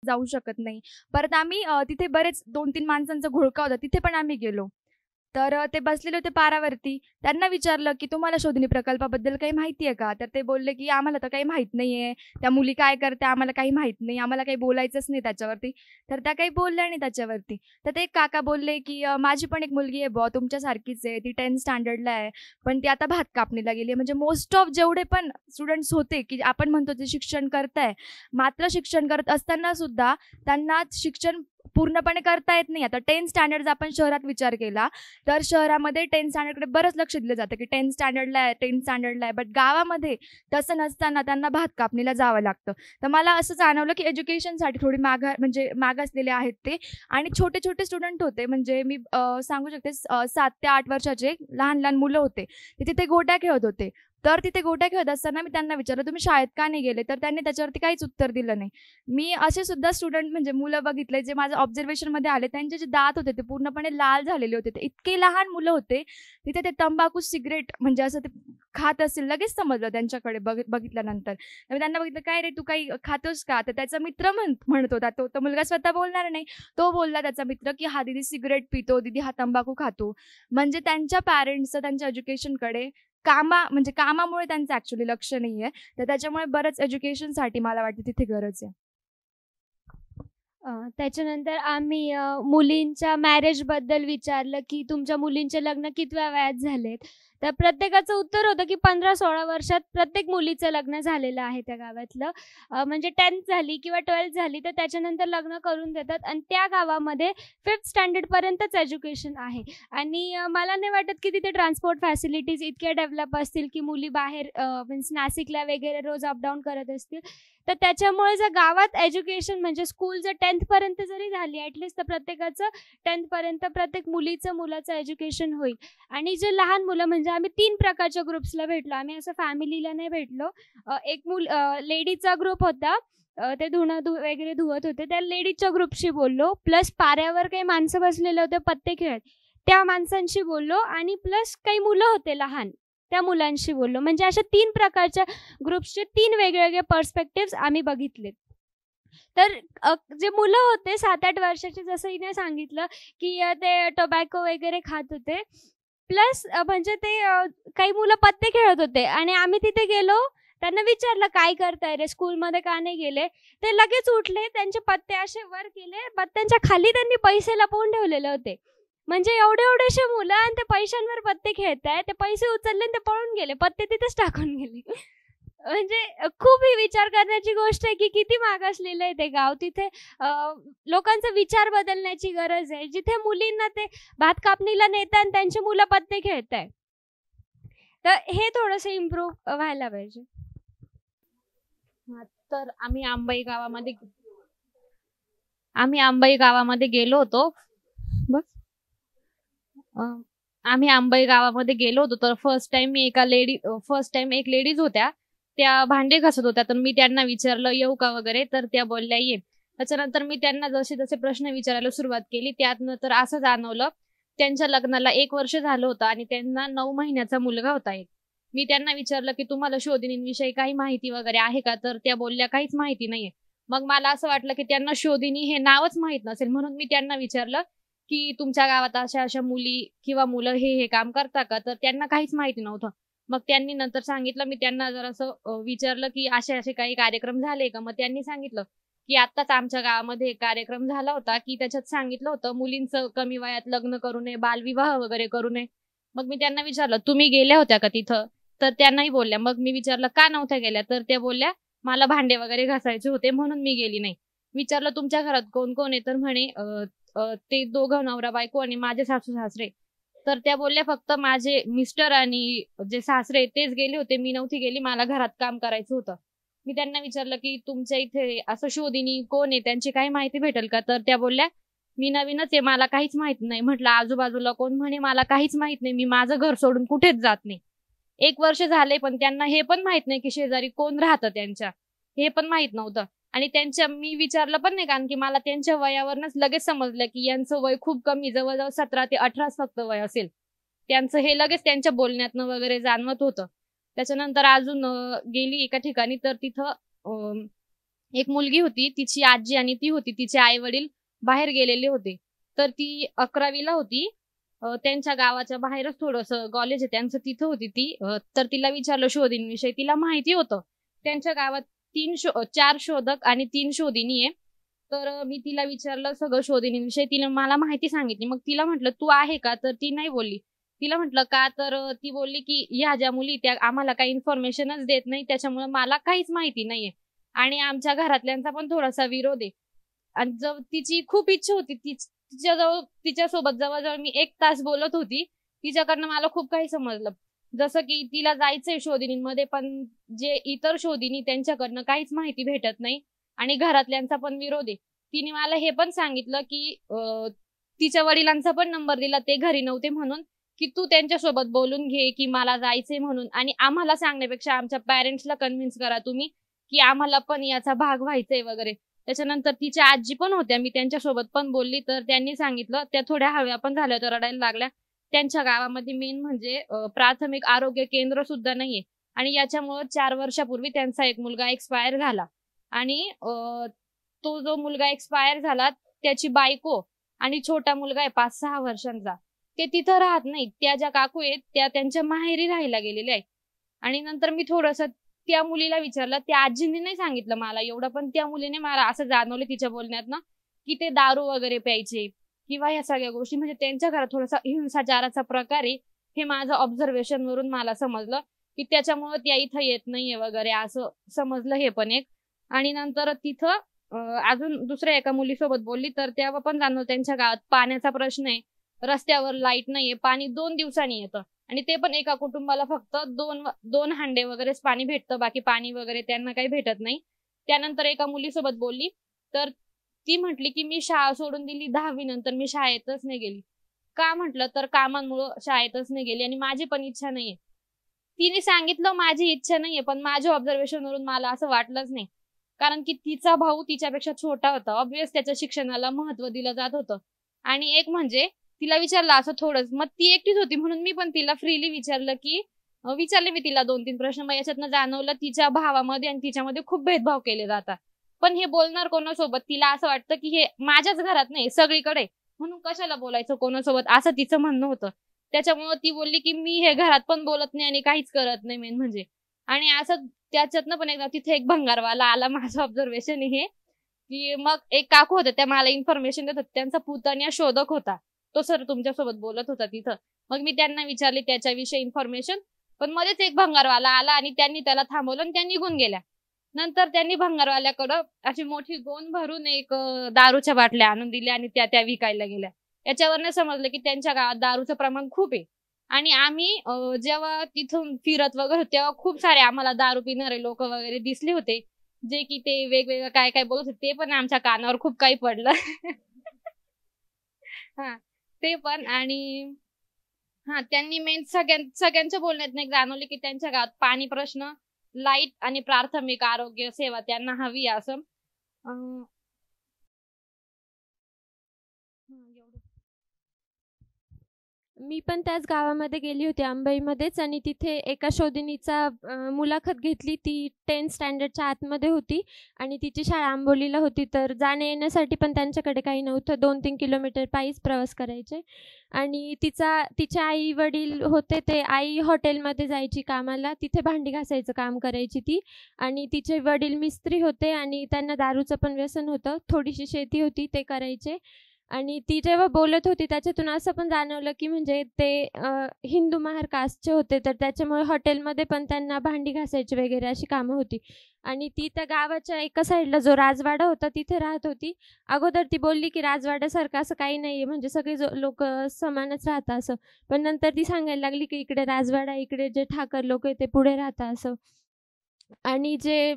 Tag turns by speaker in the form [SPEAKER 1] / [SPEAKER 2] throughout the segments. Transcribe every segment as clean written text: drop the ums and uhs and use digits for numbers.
[SPEAKER 1] जाऊ शकत नाही. परत आम्ही तिथे बरेच 2-3 माणसांचा घोळका होता. तिथे पण आम्ही गेलो. तर ते बसलेले होते पारावरती. त्यांना विचारलं, की "तुम्हाला शोधनी प्रकल्पाबद्दल काही माहिती आहे का?" तर ते बोलले, की "आम्हाला तर काही माहीत नाहीये. त्या मुली काय करत्या आम्हाला काही माहीत नाही. आम्हाला काही बोलायचंच नाही त्याच्यावरती." तर त्या काही बोलल्या नाही त्याच्यावरती. तर ते एक काका बोलले, की "माझी पण एक मुलगी आहे बुवा तुमच्यासारखीच आहे. ती 10th स्टँडर्डला आहे. पण ती आता भात कापणीला गेली आहे." म्हणजे मोस्ट ऑफ जेवढे पण स्टुडंट्स होते, की आपण म्हणतो ते शिक्षण करताय. मात्र शिक्षण करत असताना सुद्धा त्यांना शिक्षण पूर्णपणे करता येत नाही. आता 10th स्टँडर्डचा आपण शहरात विचार केला, तर शहरामध्ये 10th स्टँडर्डकडे बरंच लक्ष दिलं जातं, की 10th स्टँडर्डला आहे, 10th स्टँडर्डला आहे. बट गावामध्ये तसं नसताना त्यांना भात कापणीला जावं लागतं. तर मला असं जाणवलं, की एज्युकेशनसाठी थोडी म्हणजे मागासलेले आहेत ते आणि छोटे-छोटे स्टुडंट होते. म्हणजे मी सांगू शकते 7 ते 8 वर्षाचे लहान-लहान मुलं होते. ते तिथे गोट्या खेळत होते. तर तिथे गोट्या खेळत असताना मी त्यांना विचारलं, "तुम्ही शाळेत का नाही गेले?" तर त्यांनी त्याच्यावरती काहीच उत्तर दिलं नाही. मी असे सुद्धा स्टुडंट म्हणजे मुलं बघितले, जे माझ्या ऑब्झर्वेशनमध्ये आले. त्यांचे जे दात होते ते पूर्णपणे लाल झालेले होते. ते इतके लहान मुलं होते. तिथे ते तंबाखू, सिगारेट म्हणजे असं ते खात असतील. लगेच समजलं त्यांच्याकडे बघितल्यानंतर. तर मी त्यांना बघितलं, "काय रे तू काही खातोस का?" तर त्याचा मित्र म्हणत होता. तो मुलगा स्वतः बोलणार नाही. तो बोलला त्याचा मित्र, की "हा दीदी सिगारेट पितो, दीदी हा तंबाखू खातो." म्हणजे त्यांच्या पॅरेंट्सचं त्यांच्या एज्युकेशनकडे म्हणजे कामामुळे त्यांचं ॲक्चुअली लक्ष नाहीये. तर त्याच्यामुळे बरंच एज्युकेशनसाठी मला वाटतं तिथे गरज आहे.
[SPEAKER 2] त्याच्यानंतर आम्ही मुलींच्या मॅरेजबद्दल विचारलं, की तुमच्या मुलींचे लग्न कितव्या वयात झालेत? तर प्रत्येकाचं उत्तर होतं, की 15-16 वर्षात प्रत्येक मुलीचं लग्न झालेलं आहे त्या गावातलं. म्हणजे 10th झाली किंवा 12th झाली, तर त्याच्यानंतर लग्न करून देतात आणि त्या गावामध्ये 5th स्टँडर्डपर्यंतच एज्युकेशन आहे. आणि मला नाही वाटत, की तिथे ट्रान्सपोर्ट फॅसिलिटीज इतक्या डेव्हलप असतील, की मुली बाहेर मीन्स नाशिकला वगैरे रोज अप करत असतील. तर त्याच्यामुळे जर गावात एज्युकेशन म्हणजे स्कूल जर 10th पर्यंत जरी झाली ॲटलीस्ट तर प्रत्येकाचं 10th पर्यंत प्रत्येक मुलाचं एज्युकेशन होईल. आणि जे लहान मुलं म्हणजे आम्ही 3 प्रकारच्या ग्रुप्सला भेटलो. आम्ही असं फॅमिलीला नाही भेटलो. एक लेडीजचा ग्रुप होता. ते वगैरे धुवत होते. त्या लेडीजच्या ग्रुपशी बोललो. प्लस पाऱ्यावर काही माणसं बसलेले होते पत्ते खेळत. त्या माणसांशी बोललो आणि प्लस काही मुलं होते लहान. त्या मुलांशी बोललो. म्हणजे अशा 3 प्रकारच्या ग्रुप्सचे 3 वेगवेगळे पर्स्पेक्टिव्हज आम्ही बघितलेत. तर जे मुलं होते 7-8 वर्षाचे जसं हिने सांगितलं, की ते टोबॅको वगैरे खात होते. प्लस म्हणजे ते काही मुलं पत्ते खेळत होते आणि आम्ही तिथे गेलो. त्यांना विचारलं, "काय करताय रे? स्कूलमध्ये का नाही गेले?" ते लगेच उठले. त्यांचे पत्ते असे वर केले. पत्त्यांच्या खाली त्यांनी पैसे लपवून ठेवलेले होते. म्हणजे एवढे-एवढेसे मुलं आणि ते पैशांवर पत्ते खेळताय. ते पैसे उचलले आणि ते पळून गेले. पत्ते तिथेच टाकून गेले. म्हणजे खूप ही विचार करण्याची गोष्ट आहे, की किती मागासलेलं आहे ते गाव. तिथे लोकांचा विचार बदलण्याची गरज आहे. जिथे मुलींना ते भात कापणीला नेतात आणि त्यांची मुलं पत्ते खेळताय. तर हे थोडंसं इम्प्रूव्ह व्हायला पाहिजे.
[SPEAKER 3] हां, तर आम्ही अंबाई गावामध्ये गेलो होतो. बस. अ, आम्ही अंबाई गावामध्ये गेलो होतो, तर फर्स्ट टाईम एक लेडीज होत्या. त्या भांडे घासत होत्या. तर मी त्यांना विचारलं, "येऊ का वगैरे?" तर त्या बोलल्या, "ये." त्याच्यानंतर मी त्यांना जसे-जसे प्रश्न विचारायला सुरुवात केली, त्यातनं तर असं जाणवलं, त्यांच्या लग्नाला 1 वर्ष झालं होतं आणि त्यांना 9 महिन्याचा मुलगा होता एक. मी त्यांना विचारलं, की "तुम्हाला शोधिनींविषयी काही माहिती वगैरे आहे का?" तर त्या बोलल्या, "काहीच माहिती नाहीये." मग मला असं वाटलं, की त्यांना शोधिनी हे नावच माहीत नसेल. म्हणून मी त्यांना विचारलं, की "तुमच्या गावात अशा-अशा मुली किंवा मुलं हे काम करता का?" तर त्यांना काहीच माहिती नव्हतं. मग त्यांनी नंतर सांगितलं, मी त्यांना जरासं विचारलं, की "असे-असे काही कार्यक्रम झाले का?" मग त्यांनी सांगितलं, की "आत्ताच आमच्या गावामध्ये एक कार्यक्रम झाला होता, की त्याच्यात सांगितलं होतं मुलींचं कमी वयात लग्न करू नये, बालविवाह वगैरे करू नये." मग मी त्यांना विचारलं, "तुम्ही गेल्या होत्या का तिथं?" तर त्या नाही बोलल्या. मग मी विचारलं, "का नव्हत्या गेल्या?" तर त्या बोलल्या, "मला भांडे वगैरे घासायचे होते म्हणून मी गेली नाही." विचारलं, "तुमच्या घरात कोण-कोण आहे?" तर म्हणे, ते दोघं नवरा-बायको आणि माझे सासू-सासरे. तर त्या बोलल्या, "फक्त माझे मिस्टर आणि जे सासरे तेच गेले होते. मी नव्हती गेली. मला घरात काम करायचं होतं." मी त्यांना विचारलं, की "तुमच्या इथे असं शोधिनी कोण आहे? त्यांची काही माहिती भेटेल का?" तर त्या बोलल्या, "मी नवीनच आहे. मला काहीच माहीत नाही." म्हटलं, "आजूबाजूला कोण?" म्हणे, "मला काहीच माहीत नाही. मी माझं घर सोडून कुठेच जात नाही." 1 वर्ष झाले, पण त्यांना हे पण माहीत नाही, की शेजारी कोण राहतं त्यांच्या. हे पण माहीत नव्हतं. आणि मी विचारलं पण नाही, कारण की मला त्यांच्या वयावरूनच लगेच समजलं, की यांचं वय खूप कमी, जवळ-जवळ 17 ते 18च फक्त वय असेल. त्यांचं हे लगेच त्यांच्या बोलण्यातनं वगैरे जाणवत होतं. त्याच्यानंतर अजून गेली एका ठिकाणी, तर तिथं एक मुलगी होती, तिची आजी आणि ती होती, तिचे आई वडील बाहेर गेलेले होते. तर ती 11वीला होती. त्यांच्या गावाच्या बाहेरच थोडंसं कॉलेज आहे त्यांचं, तिथं होती ती. तर तिला विचारलं शोधिनीविषयी. तिला माहिती होतं त्यांच्या गावात 4 शोधक आणि 3 शोधिनी आहे. तर मी तिला विचारलं सगळं शोधिनीविषयी. तिने मला माहिती सांगितली. मग तिला म्हटलं, "तू आहे का?" तर ती नाही बोलली. तिला म्हटलं, "का?" तर ती बोलली, की "ह्या ज्या मुली त्या आम्हाला काही इन्फॉर्मेशनच देत नाही, त्याच्यामुळे मला काहीच माहिती नाहीये आणि आमच्या घरातल्यांचा पण थोडासा विरोध आहे." आणि तिची खूप इच्छा होती, तिच्यासोबत जवळ-जवळ मी 1 तास बोलत होती. तिच्याकडनं मला खूप काही समजलं. जसं की तिला जायचंय शोधिनींमध्ये, पण जे इतर शोधिनी त्यांच्याकडनं काहीच माहिती भेटत नाही आणि घरातल्यांचा पण विरोध आहे. तिने मला हे पण सांगितलं, की तिच्या वडिलांचा पण नंबर दिला, ते घरी नव्हते म्हणून, की "तू त्यांच्यासोबत बोलून घे, की मला जायचंय म्हणून आणि आम्हाला सांगण्यापेक्षा आमच्या पॅरेंट्सला कन्व्हिन्स करा तुम्ही, की आम्हाला पण याचा भाग व्हायचंय वगैरे." त्याच्यानंतर तिच्या आजी पण होत्या. मी त्यांच्यासोबत पण बोलली, तर त्यांनी सांगितलं. त्या थोड्या हळव्या पण झाल्या होत्या, रडायला लागल्या. त्यांच्या गावामध्ये मेन म्हणजे प्राथमिक आरोग्य केंद्र सुद्धा नाहीये आणि याच्यामुळं 4 वर्षापूर्वी त्यांचा एक मुलगा एक्सपायर झाला आणि तो जो मुलगा एक्सपायर झाला, त्याची बायको आणि छोटा मुलगा आहे 5-6 वर्षांचा. ते तिथं राहत नाहीत. त्या ज्या काकू आहेत, त्या त्यांच्या माहेरी राहायला गेलेल्या आहेत आणि नंतर मी थोडंसं त्या मुलीला विचारलं. त्या आजींनी नाही सांगितलं मला एवढं, पण त्या मुलीने मला असं जाणवलं तिच्या बोलण्यातनं, की ते दारू वगैरे प्यायचे किंवा ह्या सगळ्या गोष्टी म्हणजे त्यांच्या घरात थोडासा हिंसाचाराचा प्रकार आहे. हे माझं ऑब्झर्वेशनवरून मला समजलं, की त्याच्यामुळं त्या इथं येत नाहीये वगैरे असं समजलं हे पण एक. आणि नंतर तिथं अजून दुसऱ्या एका मुलीसोबत बोलली, तर तेव्हा पण जाणवलं त्यांच्या गावात पाण्याचा प्रश्न आहे. रस्त्यावर लाईट नाहीये. पाणी 2 दिवसांनी येतं. आणि ते पण एका कुटुंबाला फक्त 2 हांडे वगैरेच पाणी भेटतं. बाकी पाणी वगैरे त्यांना काही भेटत नाही. त्यानंतर एका मुलीसोबत बोलली, तर ती म्हटली, की "मी शाळा सोडून दिली 10वी नंतर मी शाळेतच नाही गेली." का म्हटलं, तर कामांमुळं शाळेतच नाही गेली आणि माझी पण इच्छा नाहीये. तिने सांगितलं माझी इच्छा नाहीये, पण माझ्या ऑब्झर्वेशनवरून मला असं वाटलंच नाही. कारण की तिचा भाऊ तिच्यापेक्षा छोटा होता. ऑब्व्हियस त्याच्या शिक्षणाला महत्त्व दिलं जात होतं. आणि एक म्हणजे तिला विचारलं असं थोडंच. मग ती एकटीच होती म्हणून मी पण तिला फ्रीली विचारलं, की विचारले मी तिला 2-3 प्रश्न. मग याच्यातनं जाणवलं तिच्या भावामध्ये आणि तिच्यामध्ये खूप भेदभाव केले जातात. पण हे बोलणार कोणासोबत? तिला असं वाटतं, की हे माझ्याच घरात नाही सगळीकडे, म्हणून कशाला बोलायचं कोणासोबत असं तिचं म्हणणं होतं. त्याच्यामुळं ती बोलली, की "मी हे घरात पण बोलत नाही आणि काहीच करत नाही मेन म्हणजे." आणि असं त्याच्यातनं पण एकदा तिथे एक भंगारवाला आला. माझं ऑब्झर्वेशन आहे हे, की मग एक काकू होत्या त्या मला इन्फॉर्मेशन देत होत्या. त्यांचा पुतण्या शोधक होता. तो सर तुमच्यासोबत बोलत होता तिथं. मग मी त्यांना विचारली त्याच्याविषयी इन्फॉर्मेशन. पण मध्येच एक भंगारवाला आला आणि त्यांनी त्याला थांबवलं आणि त्या निघून गेल्या. नंतर त्यांनी भंगारवाल्याकडं अशी मोठी गोण भरून एक दारूच्या बाटल्या आणून दिल्या आणि त्या विकायला गेल्या. याच्यावरनं समजलं, की त्यांच्या गावात दारूचं प्रमाण खूप आहे. आणि आम्ही जेव्हा तिथून फिरत वगैरे होतो, तेव्हा खूप सारे आम्हाला दारू पिणारे लोकं वगैरे दिसले होते. जे की ते वेगवेगळं काय-काय बोलत होते. ते पण आमच्या कानावर खूप काही पडलं. हां, ते पण आणि हां, त्यांनी मेन सगळ्यांच्या बोलण्यातनं एक जाणवलं, की त्यांच्या गावात पाणी प्रश्न, लाईट आणि प्राथमिक आरोग्य सेवा त्यांना हवी आहे असं. अ, एवढं.
[SPEAKER 2] मी पण त्याच गावामध्ये गेली होती अंबईमध्येच आणि तिथे एका शोधिनीचा मुलाखत घेतली. ती 10th स्टँडर्डच्या आतमध्ये होती आणि तिची शाळा आंबोलीला होती. तर जाण्या-येण्यासाठी पण त्यांच्याकडे काही नव्हतं. 2-3 किलोमीटर पायीच प्रवास करायचे आणि तिचे आई-वडील होते ते आई हॉटेलमध्ये जायची कामाला. तिथे भांडी घासायचं काम करायची ती आणि तिचे वडील मिस्त्री होते आणि त्यांना दारूचं पण व्यसन होतं. थोडीशी शेती होती ते करायचे. आणि ती जेव्हा बोलत होती त्याच्यातून असं पण जाणवलं, की म्हणजे ते हिंदू महार कास्टचे होते. तर त्याच्यामुळे हॉटेलमध्ये पण त्यांना भांडी घासायची वगैरे अशी कामं होती. आणि ती त्या गावाच्या एका साईडला जो राजवाडा होता तिथे राहत होती. अगोदर ती बोलली, की राजवाड्यासारखं असं काही नाहीये म्हणजे सगळे लोकं समानच राहतात असं. पण नंतर ती सांगायला लागली, की इकडे राजवाडा, इकडे जे ठाकर लोकं आहेत ते पुढे राहतात असं. आणि जे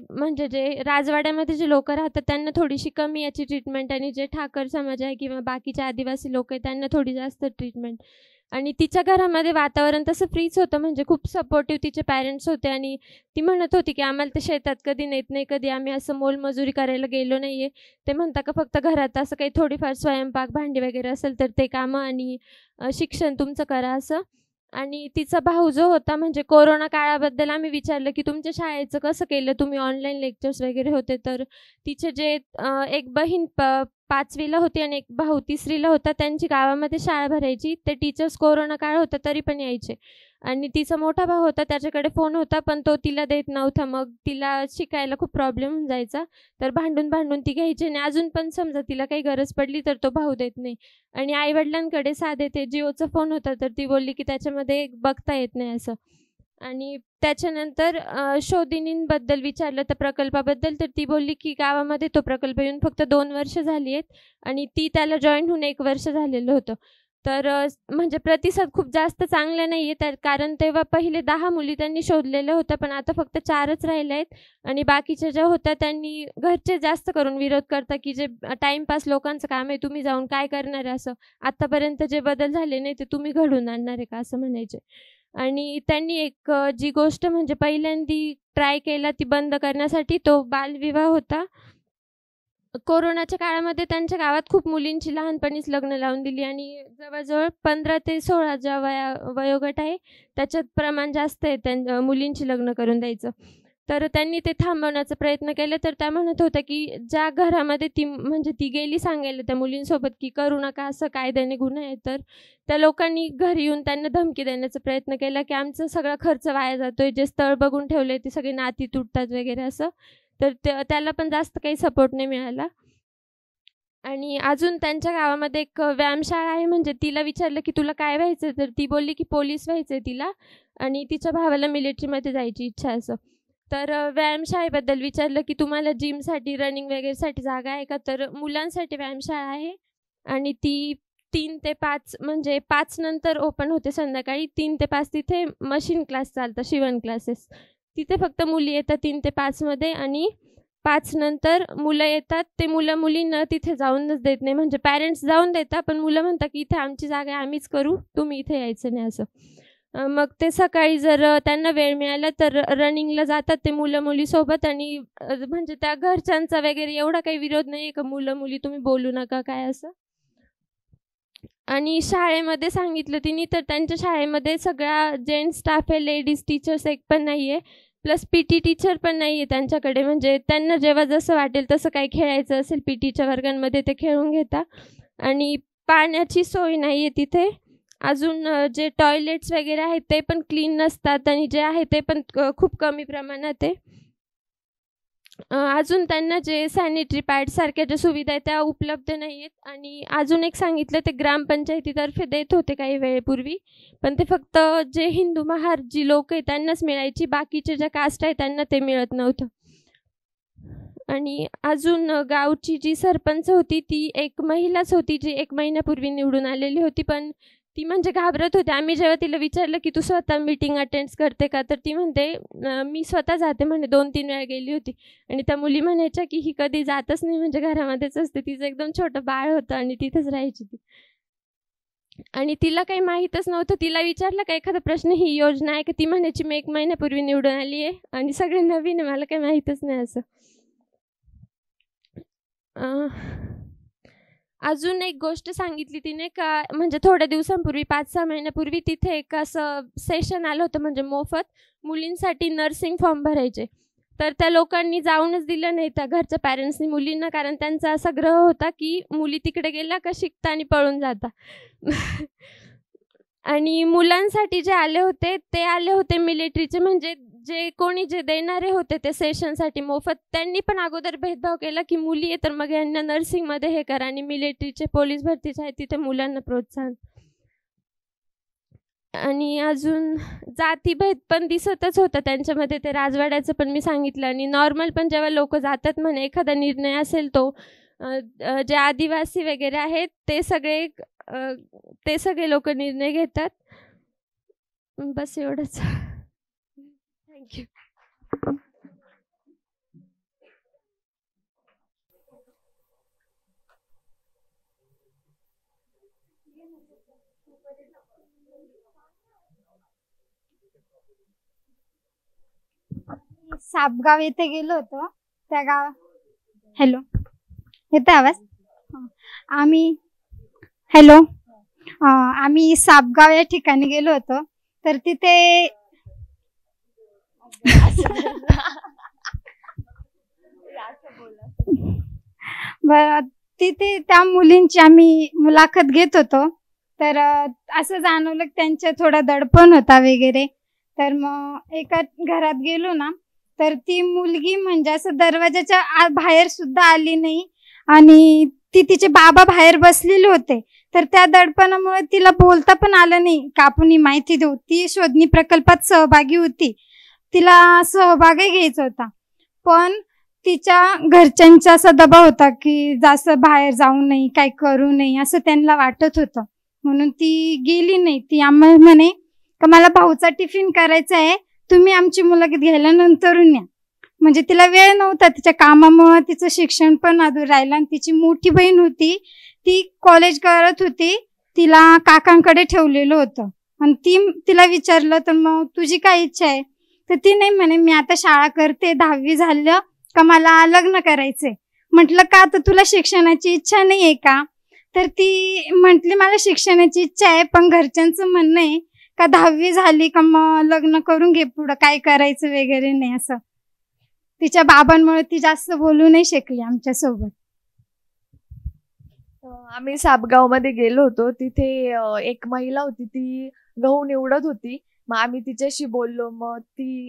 [SPEAKER 2] राजवाड्यामध्ये जे लोकं राहतात त्यांना थोडीशी कमी याची ट्रीटमेंट आणि जे ठाकर समाज आहे किंवा बाकीचे आदिवासी लोकं आहेत त्यांना थोडी जास्त ट्रीटमेंट. आणि तिच्या घरामध्ये वातावरण तसं फ्रीच होतं म्हणजे खूप सपोर्टिव्ह तिचे पॅरेंट्स होते आणि ती म्हणत होती, की आम्हाला ते शेतात कधी नेत नाही, कधी आम्ही असं मोलमजुरी करायला गेलो नाहीये. ते म्हणतात का फक्त घरात असं काही थोडीफार स्वयंपाक, भांडी वगैरे असेल तर ते कामं आणि शिक्षण तुमचं करा असं.
[SPEAKER 4] आणि तिचा भाऊ जो होता, म्हणजे कोरोना काळाबद्दल आम्ही विचारलं की तुमच्या शाळेचं कसं केलं तुम्ही, ऑनलाईन लेक्चर्स वगैरे होते. तर तिचे जे एक बहीण 5वीला होती आणि एक भाऊ 3रीला होता. त्यांची गावामध्ये शाळा भरायची. ते टीचर्स कोरोना काळ होता तरी पण यायचे. आणि तिचा मोठा भाऊ होता, त्याच्याकडे फोन होता पण तो तिला देत नव्हता. मग तिला शिकायला खूप प्रॉब्लेम होऊन जायचा. तर भांडून ती घ्यायची आणि अजून पण समजा तिला काही गरज पडली तर तो भाऊ देत नाही. आणि आईवडिलांकडे साधे ते जिओचा फोन होता, तर ती बोलली की त्याच्यामध्ये बघता येत नाही असं. आणि त्याच्यानंतर शोधिनींबद्दल विचारलं तर प्रकल्पाबद्दल, तर ती बोलली की गावामध्ये तो प्रकल्प येऊन फक्त 2 वर्ष झाली आहेत आणि ती त्याला जॉईन होऊन 1 वर्ष झालेलं होतं. तर म्हणजे प्रतिसाद खूप जास्त चांगला नाही आहे. तर कारण तेव्हा पहिले 10 मुली त्यांनी शोधलेल्या होत्या, पण आता फक्त 4च राहिल्या आहेत. आणि बाकीच्या ज्या होत्या त्यांनी घरचे जास्त करून विरोध करतात की जे टाईमपास लोकांचं काम आहे, तुम्ही जाऊन काय करणार आहे असं. आत्तापर्यंत जे बदल झाले नाही ते तुम्ही घडवून आणणार आहे का असं म्हणायचे. आणि त्यांनी एक जी गोष्ट म्हणजे पहिल्यांदी ट्राय केला ती बंद करण्यासाठी, तो बालविवाह होता. कोरोनाच्या काळामध्ये त्यांच्या गावात खूप मुलींची लहानपणीच लग्न लावून दिली आणि जवळजवळ 15 ते 16 ज्या वयोगट आहे त्याच्यात प्रमाण जास्त आहे मुलींची लग्न करून द्यायचं. तर त्यांनी ते थांबवण्याचा प्रयत्न केला. तर त्या म्हणत होत्या की ज्या घरामध्ये ती गेली सांगायला त्या मुलींसोबत की करू नका असं, कायद्याने गुन्हा आहे. तर त्या लोकांनी घरी येऊन त्यांना धमकी देण्याचा प्रयत्न केला की आमचा सगळा खर्च वाया जातोय, जे स्थळ बघून ठेवले ते सगळे नाती तुटतात वगैरे असं. तर त्याला पण जास्त काही सपोर्ट नाही मिळाला. आणि अजून त्यांच्या गावामध्ये एक व्यायामशाळा आहे. म्हणजे तिला विचारलं की तुला काय व्हायचं, तर ती बोलली की पोलीस व्हायचं आहे तिला आणि तिच्या भावाला मिलिटरीमध्ये जायची इच्छा असं. तर व्यायामशाळेबद्दल विचारलं की तुम्हाला जिमसाठी रनिंग वगैरेसाठी जागा आहे का, तर मुलांसाठी व्यायामशाळा आहे आणि ती 3 ते 5 म्हणजे 5 नंतर ओपन होते संध्याकाळी. 3 ते 5 तिथे मशीन क्लास चालतात, शिवण क्लासेस. तिथे फक्त मुली येतात 3 ते 5 मध्ये आणि 5 नंतर मुलं येतात. ते मुलं मुलींना तिथे जाऊनच देत नाही. म्हणजे पॅरेंट्स जाऊन देतात पण मुलं म्हणतात की इथे आमची जागा आहे, आम्हीच करू, तुम्ही इथे यायचं नाही असं. मग ते सकाळी जर त्यांना वेळ मिळाला तर रनिंगला जातात ते मुलं मुलीसोबत. आणि म्हणजे त्या घरच्यांचा वगैरे एवढा काही विरोध नाही आहे का मुलं मुली तुम्ही बोलू नका काय असं. आणि शाळेमध्ये सांगितलं तिने तर त्यांच्या शाळेमध्ये सगळा जेंट्स स्टाफ आहे, लेडीज टीचर्स एक पण नाही आहे. प्लस PT टीचर पण नाही आहे त्यांच्याकडे. म्हणजे त्यांना जेव्हा जसं वाटेल तसं काही खेळायचं असेल PTच्या वर्गांमध्ये ते खेळून घेता. आणि पाण्याची सोय नाही आहे तिथे. अजून जे टॉयलेट्स वगैरे आहेत ते पण क्लीन नसतात आणि जे आहे ते पण खूप कमी प्रमाणात आहे. अजून त्यांना जे सॅनिटरी पॅडसारख्या ज्या सुविधा आहेत त्या उपलब्ध नाही आहेत. आणि अजून एक सांगितलं ते ग्रामपंचायतीतर्फे देत होते काही वेळेपूर्वी, पण ते फक्त जे हिंदू महार जी लोक आहेत त्यांनाच मिळायची, बाकीचे ज्या कास्ट आहे त्यांना ते मिळत नव्हतं. आणि अजून गावची जी सरपंच होती ती एक महिलाच होती जी 1 महिन्यापूर्वी निवडून आलेली होती. पण ती म्हणजे घाबरत होती. आम्ही जेव्हा तिला विचारलं की तू स्वतः मीटिंग अटेंड करते का, तर ती म्हणते मी स्वतः जाते म्हणे, 2-3 वेळा गेली होती. आणि त्या मुली म्हणायच्या की ही कधी जातच नाही, म्हणजे घरामध्येच असते. तिचं एकदम छोटं बाळ होतं आणि तिथेच राहायची ती. आणि तिला काही माहीतच नव्हतं. तिला विचारलं का एखादा प्रश्न, ही योजना आहे का, ती म्हणायची मी 1 महिन्यापूर्वी निवडून आली आहे आणि सगळे नवीन आहे, मला काही माहीतच नाही असं. अजून एक गोष्ट सांगितली तिने का, म्हणजे थोड्या दिवसांपूर्वी 5-6 महिन्यापूर्वी तिथे एक असं सेशन आलं होतं, म्हणजे मोफत मुलींसाठी नर्सिंग फॉर्म भरायचे. तर त्या लोकांनी जाऊनच दिलं नाही त्या घरच्या पॅरेंट्सनी मुलींना, कारण त्यांचा असा ग्रह होता की मुली तिकडे गेल्या का शिकता आणि पळून जाता. आणि मुलांसाठी जे आले होते ते आले होते मिलिटरीचे. म्हणजे जे कोणी जे देणारे होते ते सेशनसाठी मोफत, त्यांनी पण अगोदर भेदभाव केला की मुली आहे तर मग यांना नर्सिंगमध्ये हे करा, आणि मिलिटरीचे पोलीस भरतीचे आहे तिथे मुलांना प्रोत्साहन. आणि अजून जातीभेद पण दिसतच होता त्यांच्यामध्ये. ते राजवाड्याचं पण मी सांगितलं. आणि नॉर्मल पण जेव्हा लोक जातात म्हणे एखादा निर्णय असेल तो जे आदिवासी वगैरे आहेत ते सगळे लोक निर्णय घेतात. बस एवढंच. थँक्यू.
[SPEAKER 5] सापगाव येथे गेलो होतो. त्या गाव हॅलो येते आवाज? आम्ही सापगाव या ठिकाणी गेलो होतो. तर तिथे बरं, तिथे त्या मुलींची आम्ही मुलाखत घेत होतो. तर असं जाणवलं की त्यांच्या थोडा दडपण होता वगैरे. तर मग एका घरात गेलो ना, तर ती मुलगी म्हणजे असं दरवाजाच्या बाहेर सुद्धा आली नाही आणि तिचे बाबा बाहेर बसलेले होते. तर त्या दडपणामुळे तिला बोलता पण आलं नाही का आपण ही माहिती देऊ. ती शोधणी प्रकल्पात सहभागी होती, तिला सहभागही घ्यायचा होता, पण तिच्या घरच्यांचा असा दबाव होता की जास्त बाहेर जाऊ नये, काही करू नये असं त्यांना वाटत होतं. म्हणून ती गेली नाही. ती आम्हाला म्हणे का मला भाऊचा टिफिन करायचा आहे, तुम्ही आमची मुलाखत घ्यायला नंतरून या. म्हणजे तिला वेळ नव्हता, तिच्या कामामुळे तिचं शिक्षण पण अधूर राहिलं. आणि तिची मोठी बहीण होती, ती कॉलेज करत होती, तिला काकांकडे ठेवलेलं होतं. आणि तिला विचारलं तर मग तुझी काय इच्छा आहे, तर ती नाही म्हणे मी आता शाळा करते, 10वी झालं का मला लग्न करायचंय. म्हटलं का, तर तुला शिक्षणाची इच्छा नाही आहे का. तर ती म्हटली मला शिक्षणाची इच्छा आहे, पण घरच्यांचं म्हणणं आहे का 10वी झाली का मग लग्न करून घे, पुढं काय करायचं वगैरे नाही असं. तिच्या बाबांमुळे ती जास्त बोलू नाही शकली आमच्यासोबत.
[SPEAKER 1] आम्ही सापगावमध्ये गेलो होतो. तिथे एक महिला होती, ती गहू निवडत होती. मग आम्ही तिच्याशी बोललो. मग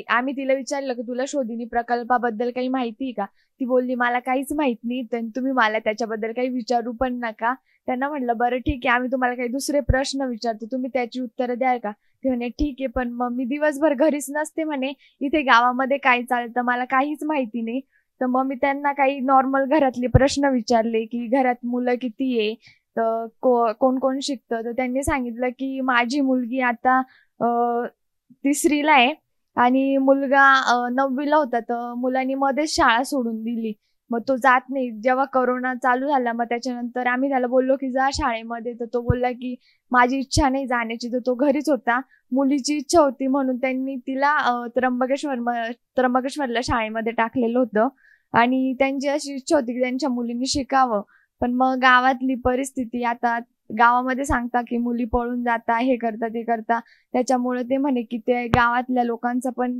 [SPEAKER 1] आम्ही तिला विचारलं की तुला शोधिनी प्रकल्पाबद्दल काही माहिती आहे का. ती बोलली मला काहीच माहित नाही, तर तुम्ही मला त्याच्याबद्दल काही विचारू पण नका. त्यांना म्हटलं बरं ठीक आहे, आम्ही तुम्हाला काही दुसरे प्रश्न विचारतो, तुम्ही त्याची उत्तरं द्याल का. ते म्हणे ठीक आहे, पण मग मी दिवसभर घरीच नसते म्हणे, इथे गावामध्ये काय चालतं मला काहीच माहिती नाही. तर मग मी त्यांना काही नॉर्मल घरातले प्रश्न विचारले की घरात मुलं किती आहे, तर कोण कोण शिकतं. तर त्यांनी सांगितलं की माझी मुलगी आता 3रीला आहे आणि मुलगा 9वीला होता. तर मुलांनी मध्येच शाळा सोडून दिली, मग तो जात नाही. जेव्हा कोरोना चालू झाला मग त्याच्यानंतर आम्ही त्याला बोललो की जा शाळेमध्ये, तर तो बोलला की माझी इच्छा नाही जाण्याची. तर तो घरीच होता. मुलीची इच्छा होती म्हणून त्यांनी तिला त्र्यंबकेश्वरला शाळेमध्ये टाकलेलं होतं आणि त्यांची अशी इच्छा होती की त्यांच्या मुलींनी शिकावं. पण मग गावातली परिस्थिती, आता गावामध्ये सांगता की मुली पळून जाता, हे करता ते करता, त्याच्यामुळे ते म्हणे की ते गावातल्या लोकांचा पण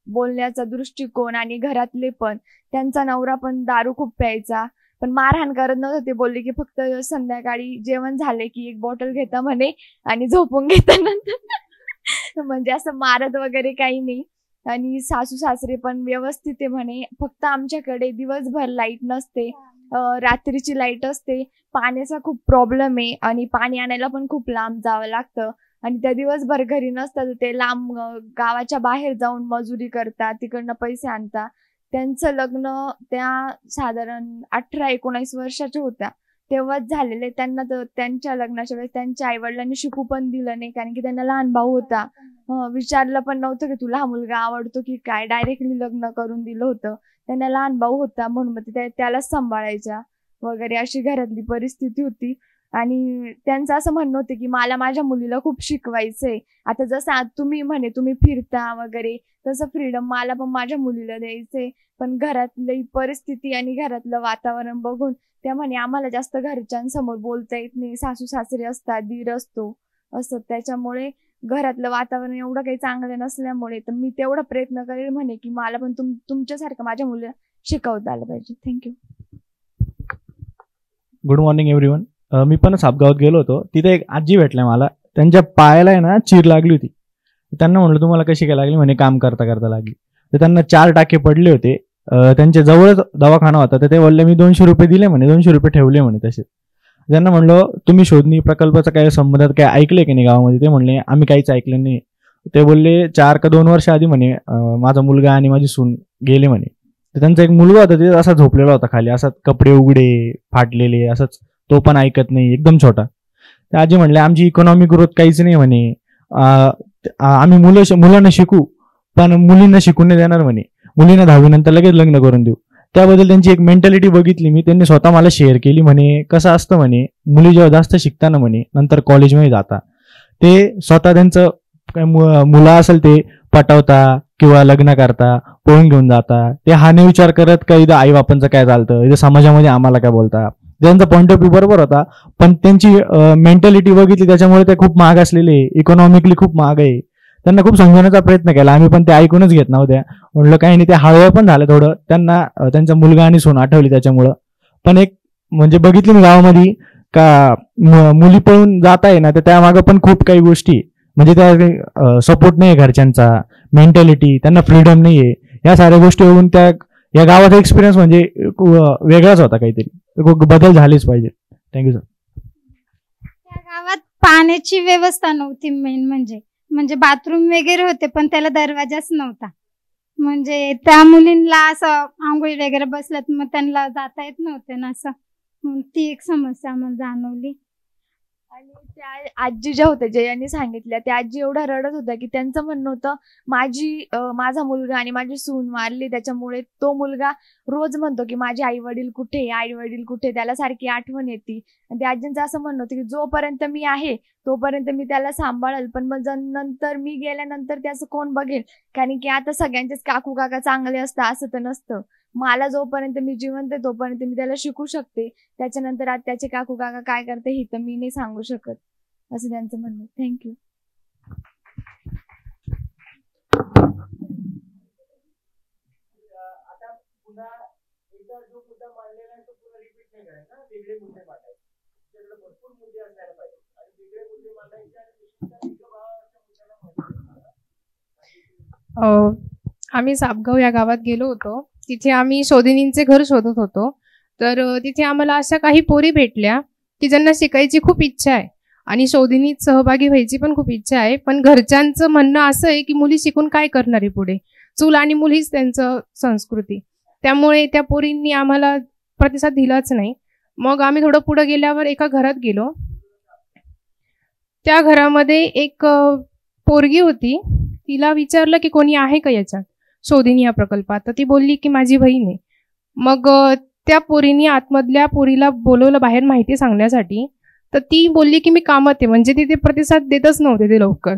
[SPEAKER 1] बोलण्याचा दृष्टिकोन आणि घरातले पण, त्यांचा नवरा पण दारू खूप प्यायचा, पण मारहाण करत नव्हतं. ते बोलले की फक्त संध्याकाळी जेवण झाले की एक बॉटल घेता म्हणे आणि झोपून घेता नंतर म्हणजे असं मारत वगैरे काही नाही. आणि सासू सासरे पण व्यवस्थित आहे म्हणे, फक्त आमच्याकडे दिवसभर लाईट नसते, रात्रीची लाईट असते, पाण्याचा खूप प्रॉब्लेम आहे आणि पाणी आणायला पण खूप लांब जावं लागतं. आणि त्या दिवसभर घरी नसतात, ते लांब गावाच्या बाहेर जाऊन मजुरी करतात, तिकडनं पैसे आणतात. त्यांचं लग्न त्या साधारण 18-19 वर्षाच्या होत्या तेव्हाच झालेले. त्यांना तर त्यांच्या लग्नाच्या वेळेस त्यांच्या आईवडिलांनी शिकू पण दिलं नाही, कारण की त्यांना लहान भाऊ होता. विचारलं पण नव्हतं की तुला हा मुलगा आवडतो की काय, डायरेक्टली लग्न करून दिलं होतं. त्यांना लहान भाऊ होता म्हणून मग त्यालाच सांभाळायच्या वगैरे अशी घरातली परिस्थिती होती. आणि त्यांचं असं म्हणणं होतं की मला माझ्या मुलीला खूप शिकवायचंय. आता जसं तुम्ही म्हणे तुम्ही फिरता वगैरे, तसं फ्रीडम मला पण माझ्या मुलीला द्यायचंय. पण घरातली परिस्थिती आणि घरातलं वातावरण बघून त्या म्हणे आम्हाला जास्त घरच्यांसमोर बोलता येत नाही, सासू सासरे असतात, दीर असतो असं, त्याच्यामुळे घरातलं वातावरण एवढं काही चांगलं नसल्यामुळे तर मी तेवढा प्रयत्न करेल म्हणे की मला पण तुमच्यासारखं माझ्या मुलीला शिकवता आलं पाहिजे. थँक्यू.
[SPEAKER 6] Good morning everyone. मी पण सापगावात गेलो होतो. तिथे एक आजी भेटल्या मला. त्यांच्या पायाला आहे ना चीर लागली होती. त्यांना म्हणलं तुम्हाला कशी काय लागली, म्हणे काम करता करता लागली. तर त्यांना 4 टाके पडले होते. त्यांच्या जवळच दवाखाना होता. तर ते बोलले मी 200 रुपये दिले म्हणे, 200 रुपये ठेवले म्हणे तसे. त्यांना म्हणलं तुम्ही शोधणी प्रकल्पाचा काय संबंधात काय ऐकलंय की नाही गावामध्ये. ते म्हणले आम्ही काहीच ऐकलं नाही. ते बोलले 4 का 2 वर्ष आधी म्हणे माझा मुलगा आणि माझी सून गेले म्हणे. तर त्यांचा एक मुलगा होता, ते असा झोपलेला होता खाली, असा कपडे उघडे फाटलेले असंच, तो पण ऐकत नाही, एकदम छोटा. त्या आजी म्हणले आमची इकॉनॉमी ग्रोथ काहीच नाही म्हणे, आम्ही मुलांना शिकू पण मुलींना शिकून नाही देणार म्हणे, मुलींना 10वी नंतर लगेच लग्न करून देऊ. त्याबद्दल त्यांची एक मेंटॅलिटी बघितली मी, त्यांनी स्वतः मला शेअर केली. म्हणे कसं असतं म्हणे, मुली जेव्हा जास्त शिकताना म्हणे नंतर कॉलेजमध्ये जाता, ते स्वतः त्यांचं काय मुलं असेल ते पटवता किंवा लग्न करता, पळून घेऊन जाता. ते हा नाही विचार करत का इथं आई बापांचं काय चालतं, इथं समाजामध्ये आम्हाला काय बोलता, त्यांचा पॉईंट ऑफ व्ह्यू बरोबर होता, पण त्यांची मेंटॅलिटी बघितली त्याच्यामुळे ते खूप महाग असलेले, इकॉनॉमिकली खूप महाग आहे. त्यांना खूप समजवण्याचा प्रयत्न केला आम्ही, पण ते ऐकूनच घेत नव्हत्या. म्हणलं काही नाही, ते हळवे पण झाले थोडं. त्यांना त्यांचा मुलगा आणि सून आठवली त्याच्यामुळं. पण एक म्हणजे बघितली मी गावामध्ये का मुली पळून जात आहे ना, तर त्यामागं पण खूप काही गोष्टी, म्हणजे त्या सपोर्ट नाही घरच्यांचा, मेंटॅलिटी, त्यांना फ्रीडम नाहीये, या साऱ्या गोष्टी बघून त्या या गावाचा एक्सपिरियन्स म्हणजे वेगळाच होता. काहीतरी बदल झालेच पाहिजे. Thank you sir.
[SPEAKER 5] त्या गावात पाण्याची व्यवस्था नव्हती मेन म्हणजे बाथरूम वगैरे होते, पण त्याला दरवाजाच नव्हता. म्हणजे त्या मुलींना असं आंघोळी वगैरे बसल्यात मग त्यांना जाता येत नव्हते ना, असं ती एक समस्या आम्हाला जाणवली.
[SPEAKER 1] आणि त्या आजी ज्या होत्या, जे यांनी सांगितल्या, त्या आजी एवढ्या रडत होत्या की त्यांचं म्हणणं होतं माझा मुलगा आणि माझी सून मारली, त्याच्यामुळे तो मुलगा रोज म्हणतो की माझे आई वडील कुठे, त्याला सारखी आठवण येते. आणि त्या आजींचं असं म्हणणं होतं की जोपर्यंत मी आहे तोपर्यंत मी त्याला सांभाळेल, पण मग नंतर मी गेल्यानंतर त्याचं कोण बघेल, कारण की आता सगळ्यांचेच काकू काका चांगले असतात असं तर नसतं. मला जोपर्यंत मी जिवंत आहे तोपर्यंत मी त्याला शिकू शकते, त्याच्यानंतर आज त्याचे काकू काका काय करते हे तर मी नाही सांगू शकत, असं त्यांचं म्हणणं. थँक्यू.
[SPEAKER 7] आम्ही सापगाव या गावात गेलो होतो. तिथे आम्ही शोधिनींचे घर शोधत होतो. तर तिथे आम्हाला अशा काही पोरी भेटल्या की ज्यांना शिकायची खूप इच्छा आहे आणि शोधिनीत सहभागी व्हायची पण खूप इच्छा आहे, पण घरच्यांचं म्हणणं असं आहे की मुली शिकून काय करणार आहे पुढे, चूल आणि मूल हीच त्यांचं संस्कृती. त्यामुळे त्या पोरींनी आम्हाला प्रतिसाद दिलाच नाही. मग आम्ही थोडं पुढे गेल्यावर एका घरात गेलो. त्या घरामध्ये एक पोरगी होती. तिला विचारलं की कोणी आहे का याच्यात शोधिनी या प्रकल्पात, तर ती बोलली की माझी बहीण आहे. मग त्या पोरीने आतमधल्या पोरीला बोलवलं बाहेर माहिती सांगण्यासाठी, तर ती बोलली की मी कामात आहे, म्हणजे तिथे प्रतिसाद देतच नव्हते ते लवकर.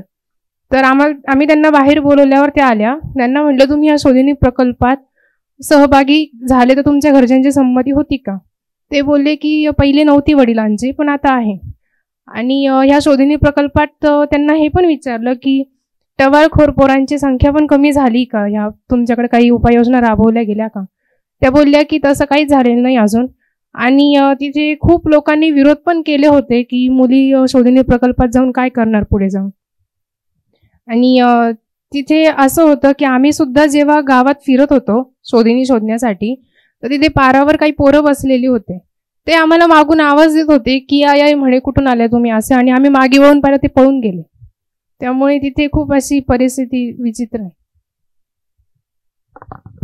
[SPEAKER 7] तर आम्ही त्यांना बाहेर बोलवल्यावर त्या आल्या. त्यांना म्हटलं तुम्ही या शोधिनी प्रकल्पात सहभागी झाले तर तुमच्या घरच्यांची संमती होती का? ते बोलले की पहिले नव्हती वडिलांची, पण आता आहे. आणि ह्या शोधिनी प्रकल्पात त्यांना हे पण विचारलं की टवाळखोर पोरांची संख्या पण कमी झाली का, ह्या तुमच्याकडे काही उपाययोजना राबवल्या गेल्या का? त्या बोलल्या की तसं काहीच झालेलं नाही अजून. आणि तिथे खूप लोकांनी विरोध पण केले होते की मुली शोधिनी प्रकल्पात जाऊन काय करणार पुढे जाऊन. आणि तिथे असं होतं की आम्ही सुद्धा जेव्हा गावात फिरत होतो शोधिनी शोधण्यासाठी, तर तिथे पारावर काही पोरं बसलेली होते. ते आम्हाला मागून आवाज देत होते की या म्हणे कुठून आल्या तुम्ही असे, आणि आम्ही मागे वळून पाहिलं ते पळून गेले. त्यामुळे तिथे खूप अशी परिस्थिती विचित्र आहे.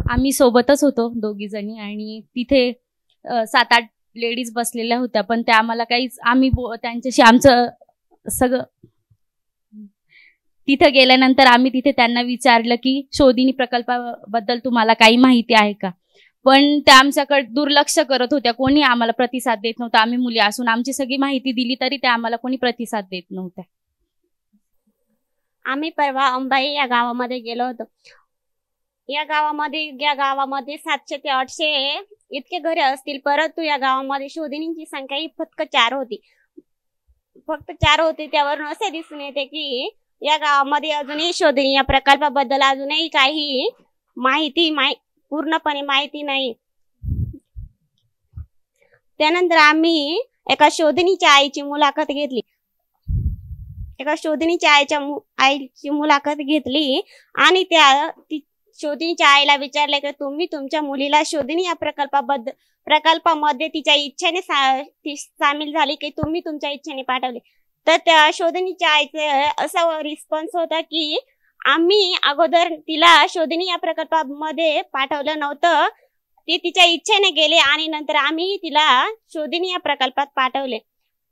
[SPEAKER 8] आम्ही सोबतच होतो दोघी जणी, आणि तिथे 7-8 लेडीज बसलेल्या होत्या, पण त्या आम्हाला काहीच, आम्ही त्यांच्याशी आमचं सगळं, तिथे गेल्यानंतर आम्ही तिथे त्यांना विचारलं की शोधिनी प्रकल्पाबद्दल तुम्हाला काही माहिती आहे का, पण त्या आमच्याकडे दुर्लक्ष करत होत्या, कोणी आम्हाला प्रतिसाद देत नव्हता. आम्ही मुली असून आमची सगळी माहिती दिली तरी त्या आम्हाला कोणी प्रतिसाद देत नव्हत्या.
[SPEAKER 9] आम्ही परवा अंबाई या गावामध्ये गेलो होतो. या गावामध्ये 700 ते 800 इतके घरे असतील, परंतु या गावामध्ये शोधिनींची संख्या ही फक्त 4 होती. त्यावरून असे दिसून येते की या गावामध्ये अजूनही शोधिनी या प्रकल्पाबद्दल अजूनही काही पूर्णपणे माहिती नाही. त्यानंतर आम्ही एका शोधिनीच्या आईची मुलाखत घेतली. आणि त्या शोधिनीच्या आईला विचारले की तुम्ही तुमच्या मुलीला शोधिनी या प्रकल्पामध्ये तिच्या इच्छेने सामील झाली की तुम्ही तुमच्या इच्छेने पाठवले? तर त्या शोधिनीच्या आईचे असा रिस्पॉन्स होता की आम्ही अगोदर तिला शोधिनी या प्रकल्पामध्ये पाठवलं नव्हतं, ती तिच्या इच्छेने गेले आणि नंतर आम्ही तिला शोधिनी या प्रकल्पात पाठवले.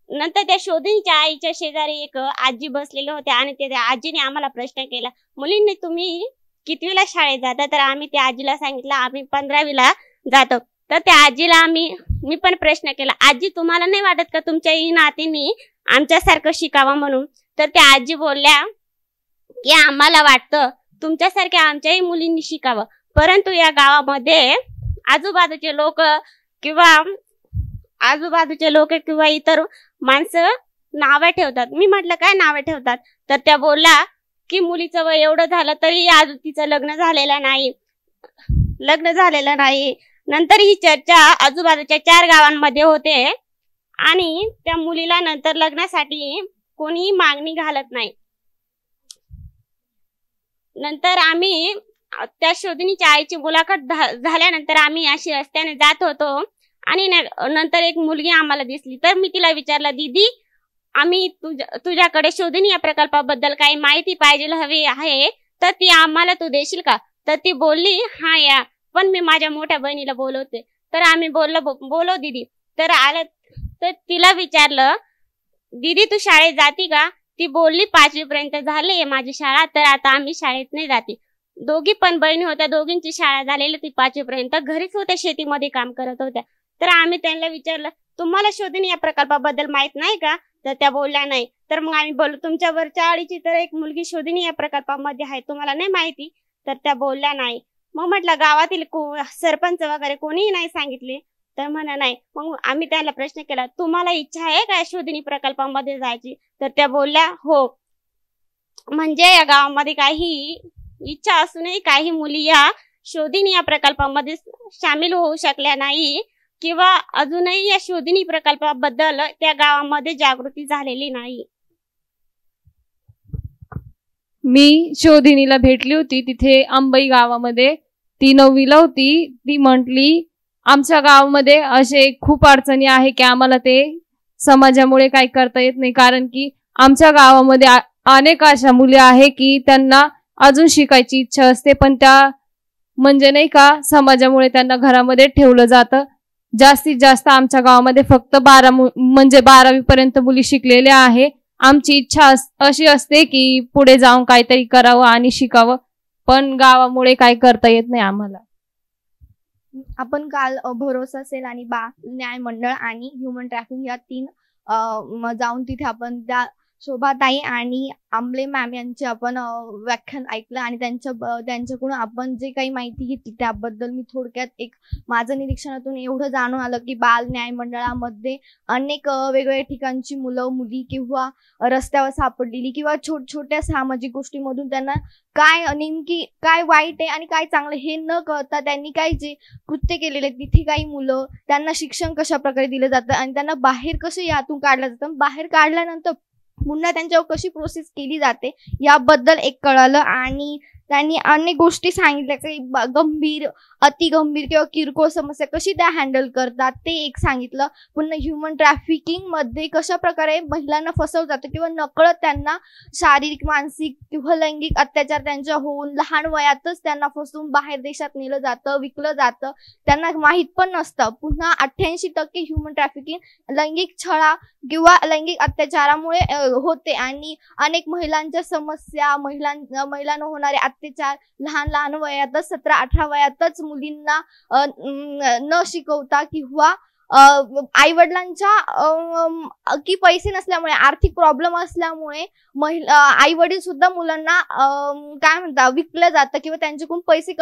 [SPEAKER 9] नंतर त्या शोधिनीच्या आईच्या शेजारी एक आजी बसलेले होते आणि त्या आजीने आम्हाला प्रश्न केला, मुलींनी तुम्ही कितवीला शाळेत जाता? तर आम्ही त्या आजीला सांगितलं आम्ही 15वीला जातो. तर त्या आजीला मी पण प्रश्न केला, आजी तुम्हाला नाही वाटत का तुमच्या नातींनी आमच्यासारखं शिकावं म्हणून? तर त्या आजी बोलल्या की आम्हाला वाटतं तुमच्यासारख्या आमच्याही मुलींनी शिकावं, परंतु या गावामध्ये आजूबाजूचे लोक किंवा आजूबाजूचे लोक किंवा इतर माणसं नावं ठेवतात. मी म्हटलं काय नावं ठेवतात? तर त्या बोलल्या की मुलीचं वय एवढं झालं तरी अजून तिचं लग्न झालेलं नाही. नंतर ही चर्चा आजूबाजूच्या 4 गावांमध्ये होते आणि त्या मुलीला नंतर लग्नासाठी कोणीही मागणी घालत नाही. नंतर आम्ही त्या शोधिनीच्या आईची मुलाखत झाल्यानंतर आम्ही अशी रस्त्याने जात होतो आणि नंतर एक मुलगी आम्हाला दिसली. तर मी तिला विचारलं, दीदी आम्ही तुझ्याकडे शोधिनी या प्रकल्पाबद्दल काही माहिती पाहिजे हवी आहे, तर ती आम्हाला तू देशील का? तर ती बोलली हा या, पण मी माझ्या मोठ्या बहिणीला बोलवते. तर आम्ही बोलव दीदी. तर आलं तर तिला विचारलं, दीदी तू शाळेत जाती का? ती बोलली 5वी पर्यंत झाली माझी शाळा, तर आता आम्ही शाळेत नाही जाते. दोघी पण बहिणी होत्या, दोघींची शाळा झालेली, ती 5वी पर्यंत घरीच होत्या, शेतीमध्ये काम करत होत्या. तर आम्ही त्यांना विचारलं, तुम्हाला शोधिनी या प्रकल्पाबद्दल माहित नाही का? तर त्या बोलल्या नाही. तर मग आम्ही बोललो, तुमच्या वरच्या आळीची तर एक मुलगी शोधिनी या प्रकल्पामध्ये आहे, तुम्हाला नाही माहिती? तर त्या बोलल्या नाही. मग म्हटलं गावातील सरपंच वगैरे कोणीही नाही सांगितले? तर म्हणा नाही. मग आम्ही त्याला प्रश्न केला, तुम्हाला इच्छा आहे का शोधिनी प्रकल्पामध्ये जायची? तर त्या बोलल्या हो. म्हणजे या गावामध्ये काही इच्छा असूनही काही मुली या शोधिनी या प्रकल्पामध्ये सामील होऊ शकल्या नाही किंवा अजूनही या शोधिनी प्रकल्पाबद्दल त्या गावामध्ये जागृती झालेली नाही.
[SPEAKER 3] मी शोधिनीला भेटली होती तिथे अंबई गावामध्ये. ती 9वीला होती. ती म्हटली आमच्या गावामध्ये असे खूप अडचणी आहे की आम्हाला ते समाजामुळे काही करता येत नाही, कारण की आमच्या गावामध्ये अनेक अशा मुली आहे की त्यांना अजून शिकायची इच्छा असते, पण त्या म्हणजे नाही का समाजामुळे त्यांना घरामध्ये ठेवलं जातं. जास्तीत जास्त आमच्या गावामध्ये फक्त 12वी पर्यंत मुली शिकलेल्या आहे. आमची इच्छा अशी असते की पुढे जाऊन काहीतरी करावं आणि शिकावं, पण गावामुळे काही करता येत नाही आम्हाला.
[SPEAKER 1] आपण काल भरोसा सेल आणि न्याय मंडळ आणि ह्युमन ट्रॅफिकिंग या 3 जाऊन तिथे आपण त्या शोभाताई आणि आंबले मॅम यांचे आपण व्याख्यान ऐकलं आणि त्यांच्याकडून आपण जे काही माहिती घेतली त्याबद्दल मी थोडक्यात एक माझं निरीक्षणातून एवढं जाणून आलं की बाल न्याय मंडळामध्ये अनेक वेगवेगळ्या ठिकाणची मुलं मुली किंवा रस्त्यावर सापडलेली किंवा छोट्या सामाजिक गोष्टीमधून त्यांना नेमकी काय वाईट आहे आणि काय चांगलं हे न कळता त्यांनी काही जे कृत्य केलेले तिथे काही मुलं त्यांना शिक्षण कशा प्रकारे दिलं जातं आणि त्यांना बाहेर कसं यातून काढलं जातं, बाहेर काढल्यानंतर पुन्हा त्यांच्यावर कशी प्रोसेस केली जाते याबद्दल एक कळालं. आणि त्यांनी अनेक गोष्टी सांगितल्या की गंभीर अतिगंभीर किंवा किरकोळ समस्या कशी त्या हँडल करतात ते एक सांगितलं. पुन्हा ह्युमन ट्रॅफिकिंग मध्ये कशा प्रकारे महिलांना फसवलं जातं किंवा नकळत त्यांना शारीरिक मानसिक किंवा लैंगिक अत्याचार त्यांच्या होऊन लहान वयातच त्यांना फसवून बाहेर देशात नेलं जातं, विकलं जातं, त्यांना माहीत पण नसतं. पुन्हा 88% ह्युमन ट्रॅफिकिंग लैंगिक छळा किंवा लैंगिक अत्याचारामुळे होते आणि अनेक महिलांच्या समस्या महिलांना होणारे अत्याचार लहान वयातच 17-18 वयातच मुलींना न शिकवता किंवा आई वडिलांच्या की पैसे नसल्यामुळे आर्थिक प्रॉब्लेम असल्यामुळे आई वडील सुद्धा मुलांना काय म्हणतात विकलं जातं किंवा त्यांच्याकडून पैसे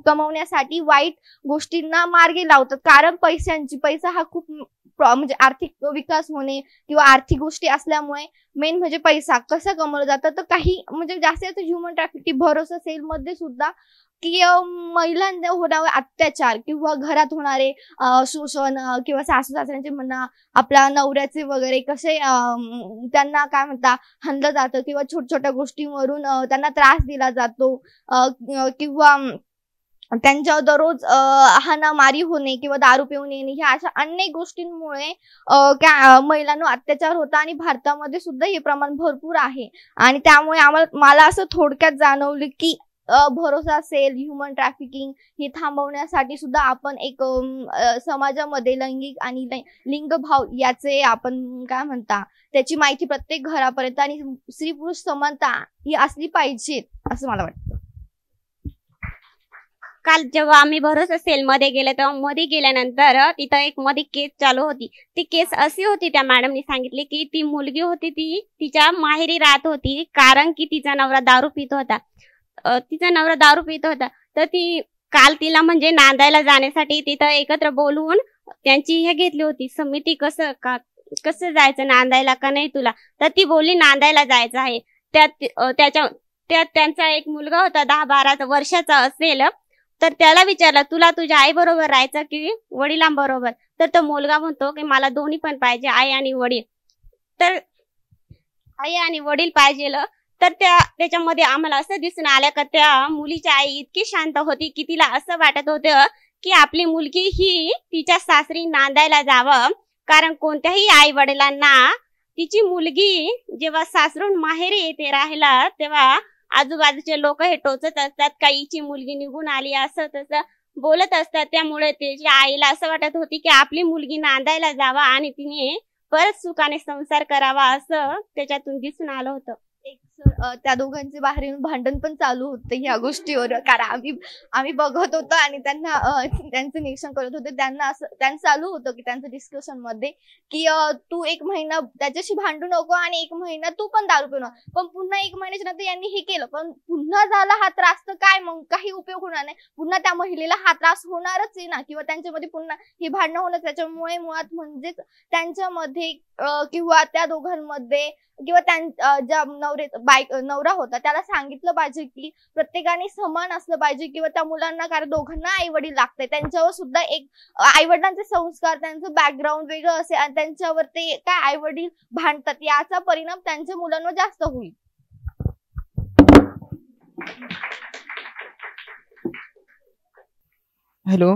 [SPEAKER 1] कमवण्यासाठी वाईट गोष्टींना मार्गी लावतात. कारण पैसा हा खूप म्हणजे आर्थिक विकास होणे किंवा आर्थिक गोष्टी असल्यामुळे मेन म्हणजे पैसा कसा कमवला जातं. तर काही म्हणजे जास्त ह्युमन ट्रॅफिकिंग भरोसा सेल मध्ये सुद्धा की महिलांना होणारे अत्याचार किंवा घरात होणारे शोषण किंवा सासू सासऱ्यांचे म्हणा आपल्या नवऱ्याचे वगैरे कसे त्यांना काय म्हणता हाणलं जातं किंवा छोट्या गोष्टींवरून त्यांना त्रास दिला जातो किंवा त्यांच्यावर दररोज हाणामारी होणे किंवा दारू पिऊन येणे ह्या अशा अनेक गोष्टींमुळे महिलांवर अत्याचार होता आणि भारतामध्ये सुद्धा हे प्रमाण भरपूर आहे. आणि त्यामुळे मला असं थोडक्यात जाणवलं की भरोसा सेल ह्युमन ट्रॅफिकिंग हे थांबवण्यासाठी सुद्धा आपण एक समाजामध्ये लैंगिक आणि लिंगभाव याचे आपण काय म्हणता त्याची माहिती प्रत्येक घरापर्यंत आणि स्त्री पुरुष समानता ही असली पाहिजे असं मला वाटतं.
[SPEAKER 9] काल जेव्हा आम्ही भरोसा सेल मध्ये गेले तेव्हा मध्ये गेल्यानंतर तिथं एक मध्ये केस चालू होती. ती केस अशी होती, त्या मॅडमनी सांगितली की ती मुलगी होती ती तिच्या माहेरी राहत होती कारण की तिचा नवरा दारू पित होता. तर ती काल तिला म्हणजे नांदायला जाण्यासाठी तिथं एकत्र बोलवून त्यांची हे घेतली होती समिती, कसं जायचं नांदायला का नाही तुला. तर ती बोलली नांदायला जायचं आहे. त्यात त्यांचा एक मुलगा होता 10-12 वर्षाचा असेल. तर त्याला विचारलं तुला तुझ्या आई बरोबर राहायचं की वडिलांबरोबर. तर तो मुलगा म्हणतो की मला दोन्ही पण पाहिजे, आई आणि वडील. तर आई आणि वडील पाहिजे. तर त्याच्यामध्ये आम्हाला असं दिसून आलं का त्या मुलीची आई इतकी शांत होती की तिला असं वाटत होतं की आपली मुलगी ही तिच्या सासरी नांदायला जावं. कारण कोणत्याही आई वडिलांना तिची मुलगी जेव्हा सासरून माहेरी येते राहायला तेव्हा आजूबाजूचे लोक हे टोचत असतात का हिची मुलगी निघून आली, असं तसं बोलत असतात. त्यामुळे त्याच्या आईला असं वाटत होती की आपली मुलगी नांदायला जावा आणि तिने परत सुखाने संसार करावा, असं त्याच्यातून दिसून आलं होतं.
[SPEAKER 1] त्या दोघांचे बाहेर येऊन भांडण पण चालू होते ह्या गोष्टीवर. कारण आम्ही बघत होतो आणि त्यांना त्यांचं निरीक्षण करत होते. त्यांचं चालू होतं की त्यांचं डिस्कशन मध्ये की तू 1 महिना त्याच्याशी भांडू नको आणि 1 महिना तू पण दारू पिऊ नको. पण पुन्हा 1 महिन्याच्या नंतर यांनी हे केलं, पण पुन्हा झाला हा त्रास तर काय मग काही उपयोग होणार नाही. पुन्हा त्या महिलेला हा त्रास होणारच आहे ना, किंवा त्यांच्यामध्ये पुन्हा ही भांडणं होणार. त्याच्यामुळे मुळात म्हणजेच त्यांच्यामध्ये किंवा त्या दोघांमध्ये किंवा ज्या नवरा होता त्याला सांगितलं पाहिजे की प्रत्येकाने समान असलं पाहिजे, किंवा त्या मुलांना, कारण दोघांना आई वडील लागते, त्यांच्यावर सुद्धा एक आई वडिलांचे संस्कार, त्यांचं बॅकग्राऊंड वेगळं असेल आणि त्यांच्यावर ते काय आई वडील भांडतात याचा परिणाम त्यांच्या मुलांवर जास्त होईल.
[SPEAKER 10] हॅलो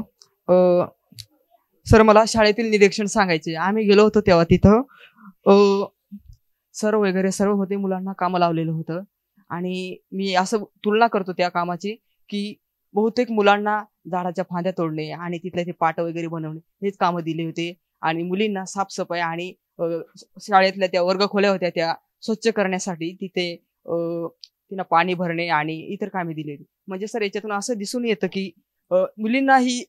[SPEAKER 10] सर, मला शाळेतील निरीक्षण सांगायचे. आम्ही गेलो होतो तेव्हा तिथं सर वगैरे सर्व होते, मुलांना कामं लावलेलं होतं. आणि मी असं तुलना करतो त्या कामाची की बहुतेक मुलांना झाडाच्या फांद्या तोडणे आणि तिथले ते पाट वगैरे बनवणे हेच कामं दिले होते. आणि मुलींना साफसफाई आणि शाळेतल्या त्या वर्गखोल्या होत्या त्या स्वच्छ करण्यासाठी तिथे तिला पाणी भरणे आणि इतर कामे दिली होती. म्हणजे सर याच्यातून असं दिसून येतं की मुलींना ही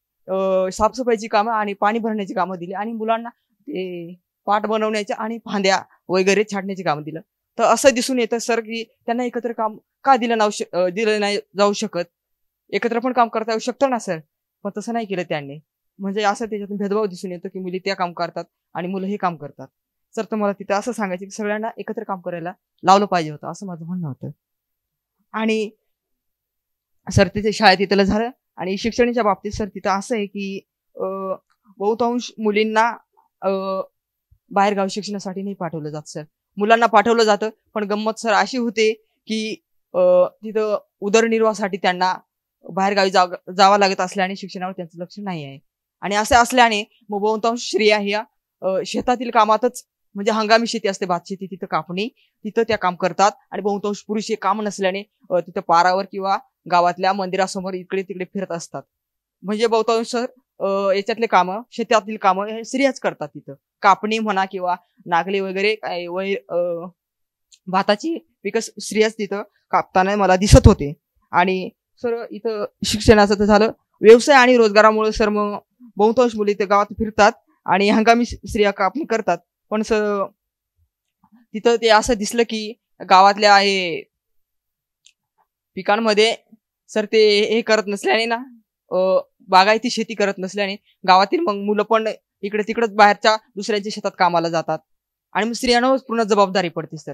[SPEAKER 10] साफसफाईची कामं आणि पाणी भरण्याची कामं दिली आणि मुलांना ते पाट बनवण्याच्या आणि फांद्या वगैरे छाडण्याची कामं दिलं. तर असं दिसून येतं सर की त्यांना एकत्र काम का दिलं नाही जाऊ शकत. एकत्र पण काम करता येऊ शकतं ना सर, पण तसं नाही केलं त्यांनी. म्हणजे असं त्याच्यातून भेदभाव दिसून येतो की मुली त्या काम करतात आणि मुलं हे काम करतात. सर तर मला तिथं असं सांगायचं की सगळ्यांना एकत्र काम करायला लावलं पाहिजे होतं, असं माझं म्हणणं होतं. आणि सर तिथे शाळेत तिथलं झालं. आणि शिक्षणाच्या बाबतीत सर तिथं असं आहे की बहुतांश मुलींना बाहेरगावी शिक्षणासाठी नाही पाठवलं जात सर. मुलांना पाठवलं जातं, पण गंमत सर अशी होते की तिथं उदरनिर्वाहासाठी त्यांना बाहेरगावी जावं लागत असल्याने शिक्षणावर त्यांचं लक्ष नाही आहे. आणि असं असल्याने मग बहुतांश स्त्रिया ह्या शेतातील कामातच, म्हणजे हंगामी शेती असते, भात शेती, तिथं कापणी, तिथं त्या काम करतात. आणि बहुतांश पुरुष हे काम नसल्याने तिथं पारावर किंवा गावातल्या मंदिरासमोर इकडे तिकडे फिरत असतात. म्हणजे बहुतांश सर याच्यातले कामं, शेतातील कामं हे स्त्रियाच करतात. तिथं कापणी म्हणा किंवा नागली वगैरे भाताची पिकं स्त्रियाच तिथं कापताना मला दिसत होते. आणि सर इथं शिक्षणाचं तर झालं. व्यवसाय आणि रोजगारामुळे सर मग बहुतांश मुली इथं गावात फिरतात आणि हंगामी स्त्रिया कापणी करतात. पण सर तिथं ते असं दिसलं की गावातल्या हे पिकांमध्ये सर ते हे करत नसल्याने ना, बागायती शेती करत नसल्याने गावातील मग मुलं पण इकडे तिकडेच बाहेरच्या दुसऱ्यांच्या शेतात कामाला जातात आणि मग स्त्रियांवर पूर्ण जबाबदारी पडते सर.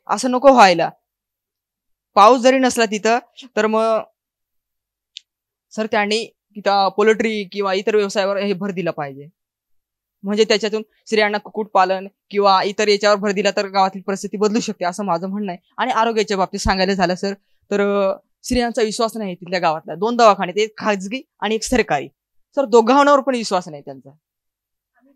[SPEAKER 10] असं नको व्हायला. पाऊस जरी नसला तिथं तर मग सर त्यांनी तिथं पोल्ट्री किंवा इतर व्यवसायावर हे भर दिला पाहिजे. म्हणजे त्याच्यातून स्त्रियांना कुक्कुटपालन किंवा इतर याच्यावर भर दिला तर गावातील परिस्थिती बदलू शकते, असं माझं म्हणणं आहे. आणि आरोग्याच्या बाबतीत सांगायला झालं सर तर स्त्रियांचा विश्वास नाही तिथल्या गावातला. 2 दवाखाने, एक खाजगी आणि एक सरकारी. सर दोघांवर पण विश्वास नाही त्यांचा.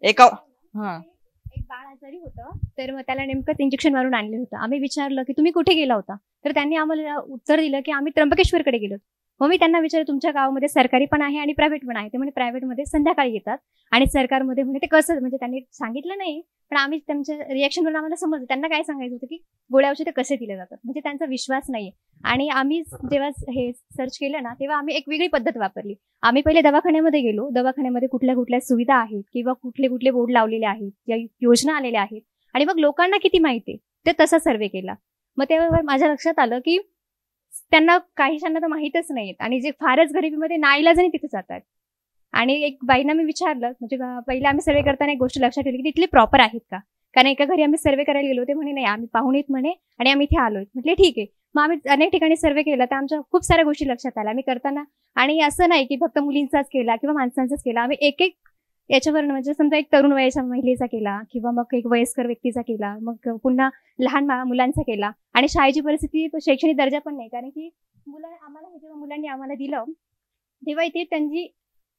[SPEAKER 10] एक
[SPEAKER 11] बाळ आजारी होतं, तर मग त्याला नेमकंच इंजेक्शन मारून आणलं होतं. आम्ही विचारलं की तुम्ही कुठे गेला होता, तर त्यांनी आम्हाला उत्तर दिलं की आम्ही त्र्यंबकेश्वरकडे गेलो. मग मी त्यांना विचारलं तुमच्या गावामध्ये सरकारी पण आहे आणि प्रायव्हेट पण आहे. ते म्हणजे प्रायव्हेटमध्ये संध्याकाळी येतात आणि सरकारमध्ये म्हणजे ते कसं, म्हणजे त्यांनी सांगितलं नाही, पण आम्ही त्यांच्या रिॲक्शनवरून आम्हाला समजलं त्यांना काय सांगायचं होतं की गोळ्या औषधं कसे दिले जातात. म्हणजे त्यांचा विश्वास नाहीये. आणि आम्ही जेव्हा हे सर्च केलं ना, तेव्हा आम्ही एक वेगळी पद्धत वापरली. आम्ही पहिले दवाखान्यामध्ये गेलो. दवाखान्यामध्ये कुठल्या कुठल्या सुविधा आहेत किंवा कुठले कुठले बोर्ड लावलेले आहेत, या योजना आलेल्या आहेत आणि मग लोकांना किती माहिती आहे ते तसा सर्वे केला. मग तेव्हा माझ्या लक्षात आलं की त्यांना काहीशांना तर माहीतच नाहीत आणि जे फारच गरिबीमध्ये नाईलाजाने तिथे जातात. आणि एक बाईंना मी विचारलं, म्हणजे पहिले आम्ही सर्वे करताना एक गोष्ट लक्षात ठेवली की तिथले प्रॉपर आहेत का, कारण एका घरी आम्ही सर्वे करायला गेलो ते म्हणे नाही आम्ही पाहून येत म्हणे आणि आम्ही इथे आलोय. म्हटले ठीक आहे. मग आम्ही अनेक ठिकाणी सर्वे केला तर आमच्या खूप साऱ्या गोष्टी लक्षात आल्या आम्ही करताना. आणि असं नाही की फक्त मुलींचाच केला किंवा माणसांचाच केला, आम्ही एक एक याच्यावर म्हणजे समजा एक तरुण वयाच्या महिलेचा केला किंवा मग एक वयस्कर व्यक्तीचा केला, मग पुन्हा लहान मुलांचा केला. आणि शाळेची परिस्थिती शैक्षणिक दर्जा पण नाही, कारण की आम्हाला जेव्हा मुलांनी आम्हाला दिलं तेव्हा इथे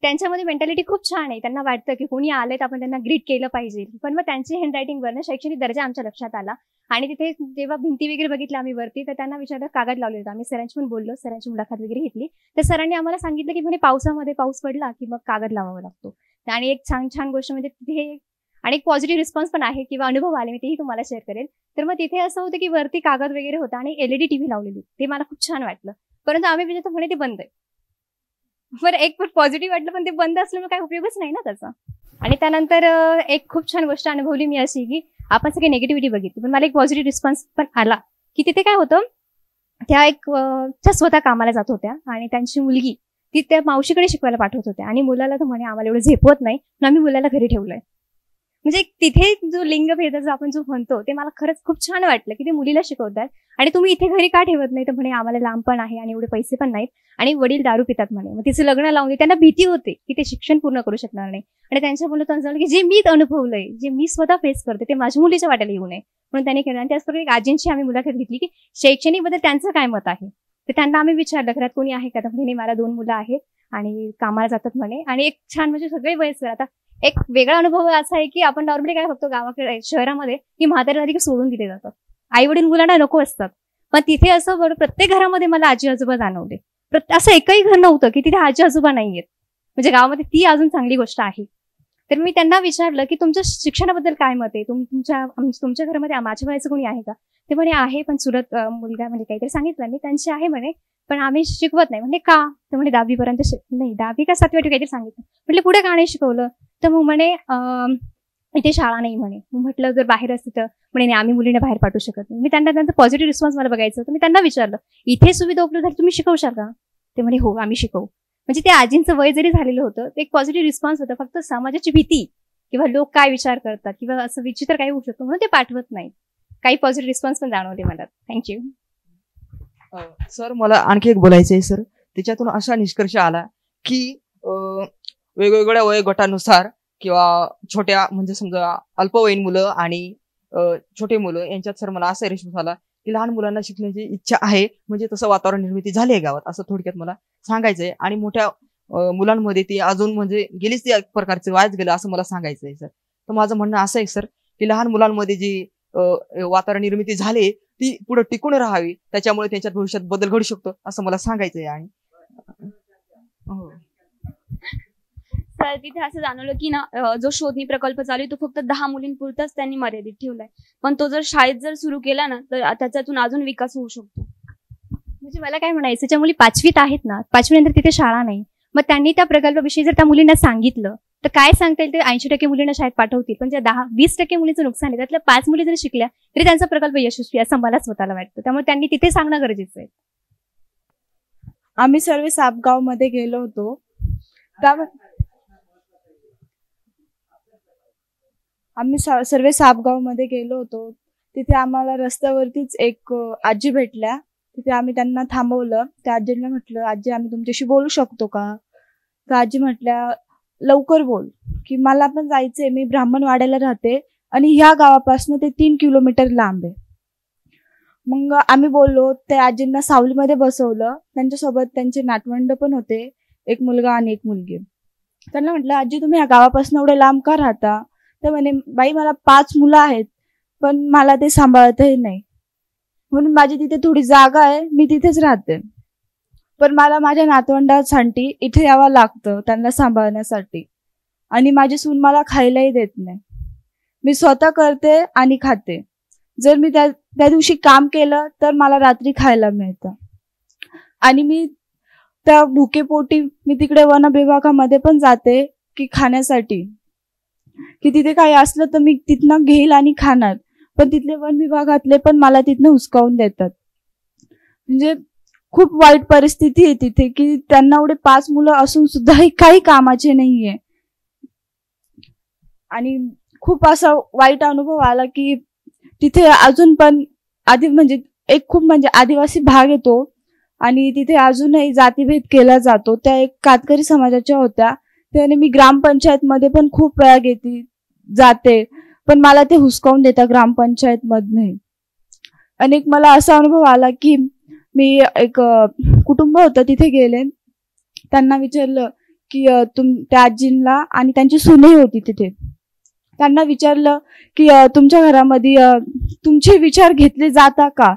[SPEAKER 11] त्यांच्यामध्ये मेंटॅलिटी खूप छान आहे. त्यांना वाटतं की कोणी आलंय तर आपण त्यांना ग्रीट केलं पाहिजे, पण मग त्यांची हँडरायटिंगवरनं शैक्षणिक दर्जा आमच्या लक्षात आला. आणि तिथे जेव्हा भिंती वगैरे बघितल्या आम्ही वरती तर त्यांना विचारलं, कागद लावले होते. आम्ही सरांची पण बोललो, सरांची मुलाखत वगैरे घेतली तर सरांनी आम्हाला सांगितलं की म्हणे पावसामध्ये पाऊस पडला की मग कागद लावावा लागतो. आणि एक छान गोष्ट म्हणजे तिथे आणि एक पॉझिटिव्ह रिस्पॉन्स पण आहे किंवा अनुभव आले, मी तेही तुम्हाला शेअर करेल. तर मग तिथे असं होतं की वरती कागद वगैरे होता आणि LED TV लावलेली, ते मला खूप छान वाटलं. परंतु आम्ही विचारतो म्हणे ते बंद आहे. बरं एक पण पॉझिटिव्ह वाटलं, पण ते बंद असल्यामुळे काही उपयोगच नाही ना त्याचा. आणि त्यानंतर एक खूप छान गोष्ट अनुभवली मी अशी की आपण सगळी निगेटिव्हिटी बघितली, पण मला एक पॉझिटिव्ह रिस्पॉन्स पण आला की तिथे काय होतं, त्या स्वतः कामाला जात होत्या आणि त्यांची मुलगी ती त्या मावशीकडे शिकवायला पाठवत होत्या आणि मुलाला तर म्हणे आम्हाला एवढं झेपवत नाही म्हणून आम्ही मुलाला घरी ठेवलंय. म्हणजे तिथे जो लिंगभेद आपण जो म्हणतो ते मला खरंच खूप छान वाटलं की ते मुलीला शिकवतात आणि तुम्ही इथे घरी का ठेवत नाही, तर म्हणे आम्हाला लांब पण आहे आणि एवढे पैसे पण नाहीत आणि वडील दारू पितात म्हणे. मग तिचं लग्न लावून दे, त्यांना भीती होते की ते शिक्षण पूर्ण करू शकणार नाही. आणि त्यांच्या मुलं समजलं की जे मी अनुभवलंय, जे मी स्वतः फेस करते ते माझ्या मुलीच्या वाट्याला येऊ नये म्हणून त्यांनी केलं. आणि त्याचप्रकारे एक आजींची आम्ही मुलाखत घेतली की शैक्षणिक बद्दल त्यांचं काय मत आहे. तर त्यांना आम्ही विचारलं घरात कोणी आहे का, तर म्हणे मला 2 मुलं आहेत आणि कामाला जातात म्हणे. आणि एक छान म्हणजे सगळे वयस्कर. आता एक वेगळा अनुभव असा आहे की आपण नॉर्मली काय बघतो गावाकडे शहरामध्ये की म्हातारी झाली की सोडून दिले जातात, आई वडील मुलांना नको असतात. पण तिथे असं बरं प्रत्येक घरामध्ये मला आजी आजोबा जाणवले. असं एकही घर नव्हतं की तिथे आजी आजोबा नाहीयेत, म्हणजे गावामध्ये ती अजून चांगली गोष्ट आहे. तर मी त्यांना विचारलं की तुमच्या शिक्षणाबद्दल काय मत आहे, तुमच्या घरामध्ये माझ्या वयाचं कोणी आहे का. ते म्हणे आहे, पण चुलत मुलगा म्हणजे काहीतरी सांगितलं मी त्यांचे आहे म्हणे, पण आम्ही शिकवत नाही. म्हणजे का, तर म्हणे 10वी पर्यंत नाही 10वी का 7वी काहीतरी सांगितलं. म्हटलं पुढे का नाही शिकवलं, तर मग म्हणे इथे शाळा नाही म्हणे. म्हटलं जर बाहेर असते तर म्हणे नाही आम्ही मुलींना बाहेर पाठवू शकत नाही. मी त्यांचा पॉझिटिव्ह रिस्पॉन्स मला बघायचं होतं. मी त्यांना विचारलं इथे सुविधा उपलब्ध झाली तुम्ही शिकवशाल का, ते म्हणे हो आम्ही शिकवू. म्हणजे ते आजींचं वय जरी झालेलं होतं एक पॉझिटिव्ह रिस्पॉन्स होता, फक्त समाजाची भीती किंवा लोक काय विचार करतात किंवा असं विचित्र काही होऊ शकतो म्हणून ते पाठवत नाही. काही पॉझिटिव्ह रिस्पॉन्स पण जाणवले मला. थँक्यू.
[SPEAKER 10] सर मला आणखी एक बोलायचं आहे सर. त्याच्यातून असा निष्कर्ष आला की वेगवेगळ्या वयोगटानुसार किंवा छोट्या म्हणजे समजा अल्पवयीन मुलं आणि छोटे मुलं यांच्यात सर मला असा रिस्पॉन्स आला की लहान मुलांना शिकण्याची इच्छा आहे, म्हणजे तसं वातावरण निर्मिती झाली आहे गावात असं थोडक्यात मला सांगायचंय. आणि मोठ्या मुलांमध्ये ती अजून म्हणजे गेलीच त्या प्रकारचे वायाच गेलं असं मला सांगायचंय सर. तर माझं म्हणणं असं आहे सर की लहान मुलांमध्ये जी वातावरण निर्मिती झाली ती पुढे टिकून राहावी, त्याच्यामुळे त्यांच्यात भविष्यात बदल घडू शकतो असं मला सांगायचंय. आणि
[SPEAKER 12] सर तिथे असं जाणवलं की ना जो शोधणी प्रकल्प चालू आहे तो फक्त 10 मुलींपुरताच त्यांनी मर्यादित ठेवलाय, पण तो जर शाळेत जर सुरू केला ना तर त्याच्यातून अजून विकास होऊ शकतो.
[SPEAKER 11] म्हणजे मला काय म्हणायचं, ज्या मुली 5वीत आहेत ना 5वी नंतर तिथे शाळा नाही, मग त्यांनी त्या प्रकल्पाविषयी जर त्या मुलींना सांगितलं तर काय सांगता येईल, ते 80% मुलींना शाळेत पाठवतील. पण ज्या 10-20% मुलीचं नुकसान आहे त्यातल्या 5 मुली जरी शिकल्या तरी त्यांचा प्रकल्प यशस्वी असं मला स्वतःला वाटतं. त्यामुळे त्यांनी तिथे सांगणं गरजेचं आहे.
[SPEAKER 13] आम्ही सर्व सापगाव मध्ये गेलो होतो. सर्व सापगाव मध्ये गेलो होतो. तिथे आम्हाला रस्त्यावरतीच एक आजी भेटल्या. तिथे आम्ही त्यांना थांबवलं. त्या आजींना म्हटलं आजी आम्ही तुमच्याशी बोलू शकतो का. तर आजी म्हटल्या लवकर बोल, की मला पण जायचंय, मी ब्राह्मणवाड्याला राहते आणि ह्या गावापासून ते 3 किलोमीटर लांब आहे. मग आम्ही बोललो. त्या आजींना सावलीमध्ये बसवलं. त्यांच्यासोबत त्यांचे नातवंड पण होते, एक मुलगा आणि एक मुलगी. त्यांना म्हटलं आजी तुम्ही ह्या गावापासून एवढे लांब का राहता. तर म्हणे बाई मला 5 मुलं आहेत पण मला ते सांभाळतही नाही, म्हणून माझी तिथे थोडी जागा आहे, मी तिथेच राहते, पण मला माझ्या नातवंडासाठी इथे यावं लागतं त्यांना सांभाळण्यासाठी. आणि माझी सून मला खायलाही देत नाही. मी स्वतः करते आणि खाते. जर मी त्या दिवशी काम केलं तर मला रात्री खायला मिळतं. आणि मी त्या भुकेपोटी मी तिकडे वन विभागामध्ये पण जाते की खाण्यासाठी, की तिथे काही असलं तर मी तिथनं घेईल आणि खाणार. पण तिथले वन विभागातले पण मला तिथनं हुसकावून देतात. म्हणजे खूप वाईट परिस्थिती आहे तिथे, की त्यांना एवढे 5 मुलं असून सुद्धा काही कामाचे नाहीये. आणि खूप असा वाईट अनुभव आला की तिथे अजून पण म्हणजे एक खूप म्हणजे आदिवासी भाग येतो आणि तिथे अजूनही जातीभेद केला जातो. त्या एक कातकरी समाजाच्या होत्या. त्याने मी ग्रामपंचायत मध्ये पण खूप वेळा जाते, पण मला ते हुसकावून देतात ग्रामपंचायत मधने. आणि एक मला असा अनुभव आला की मी एक कुटुंब होतं तिथे गेले, त्यांना विचारलं की त्या आजींना आणि त्यांची सुनही होती तिथे, त्यांना विचारलं की तुमच्या घरामध्ये तुमचे विचार घेतले जाता का?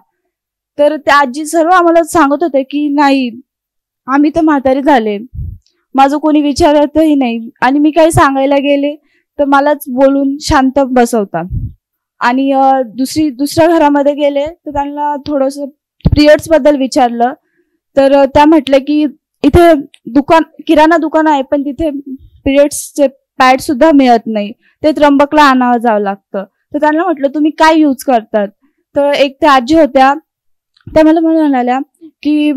[SPEAKER 13] तर त्या आजी सर्व आम्हाला सांगत होते की नाही, आम्ही तर म्हातारे झाले, माझं कोणी विचारतही नाही, आणि मी काही सांगायला गेले तर मलाच बोलून शांत बसवतात. आणि दुसऱ्या घरामध्ये गेले तर त्यांना थोडंसं पिरियड्स बद्दल विचारलं तर त्या म्हटलं की इथे किराणा दुकान आहे, पण तिथे पिरियड्सचे पॅड सुद्धा मिळत नाही, ते त्र्यंबकला आणावं जावं लागतं. तर त्यांना म्हटलं तुम्ही काय यूज करतात? तर एक त्या आजी होत्या, त्या मला म्हणाल्या की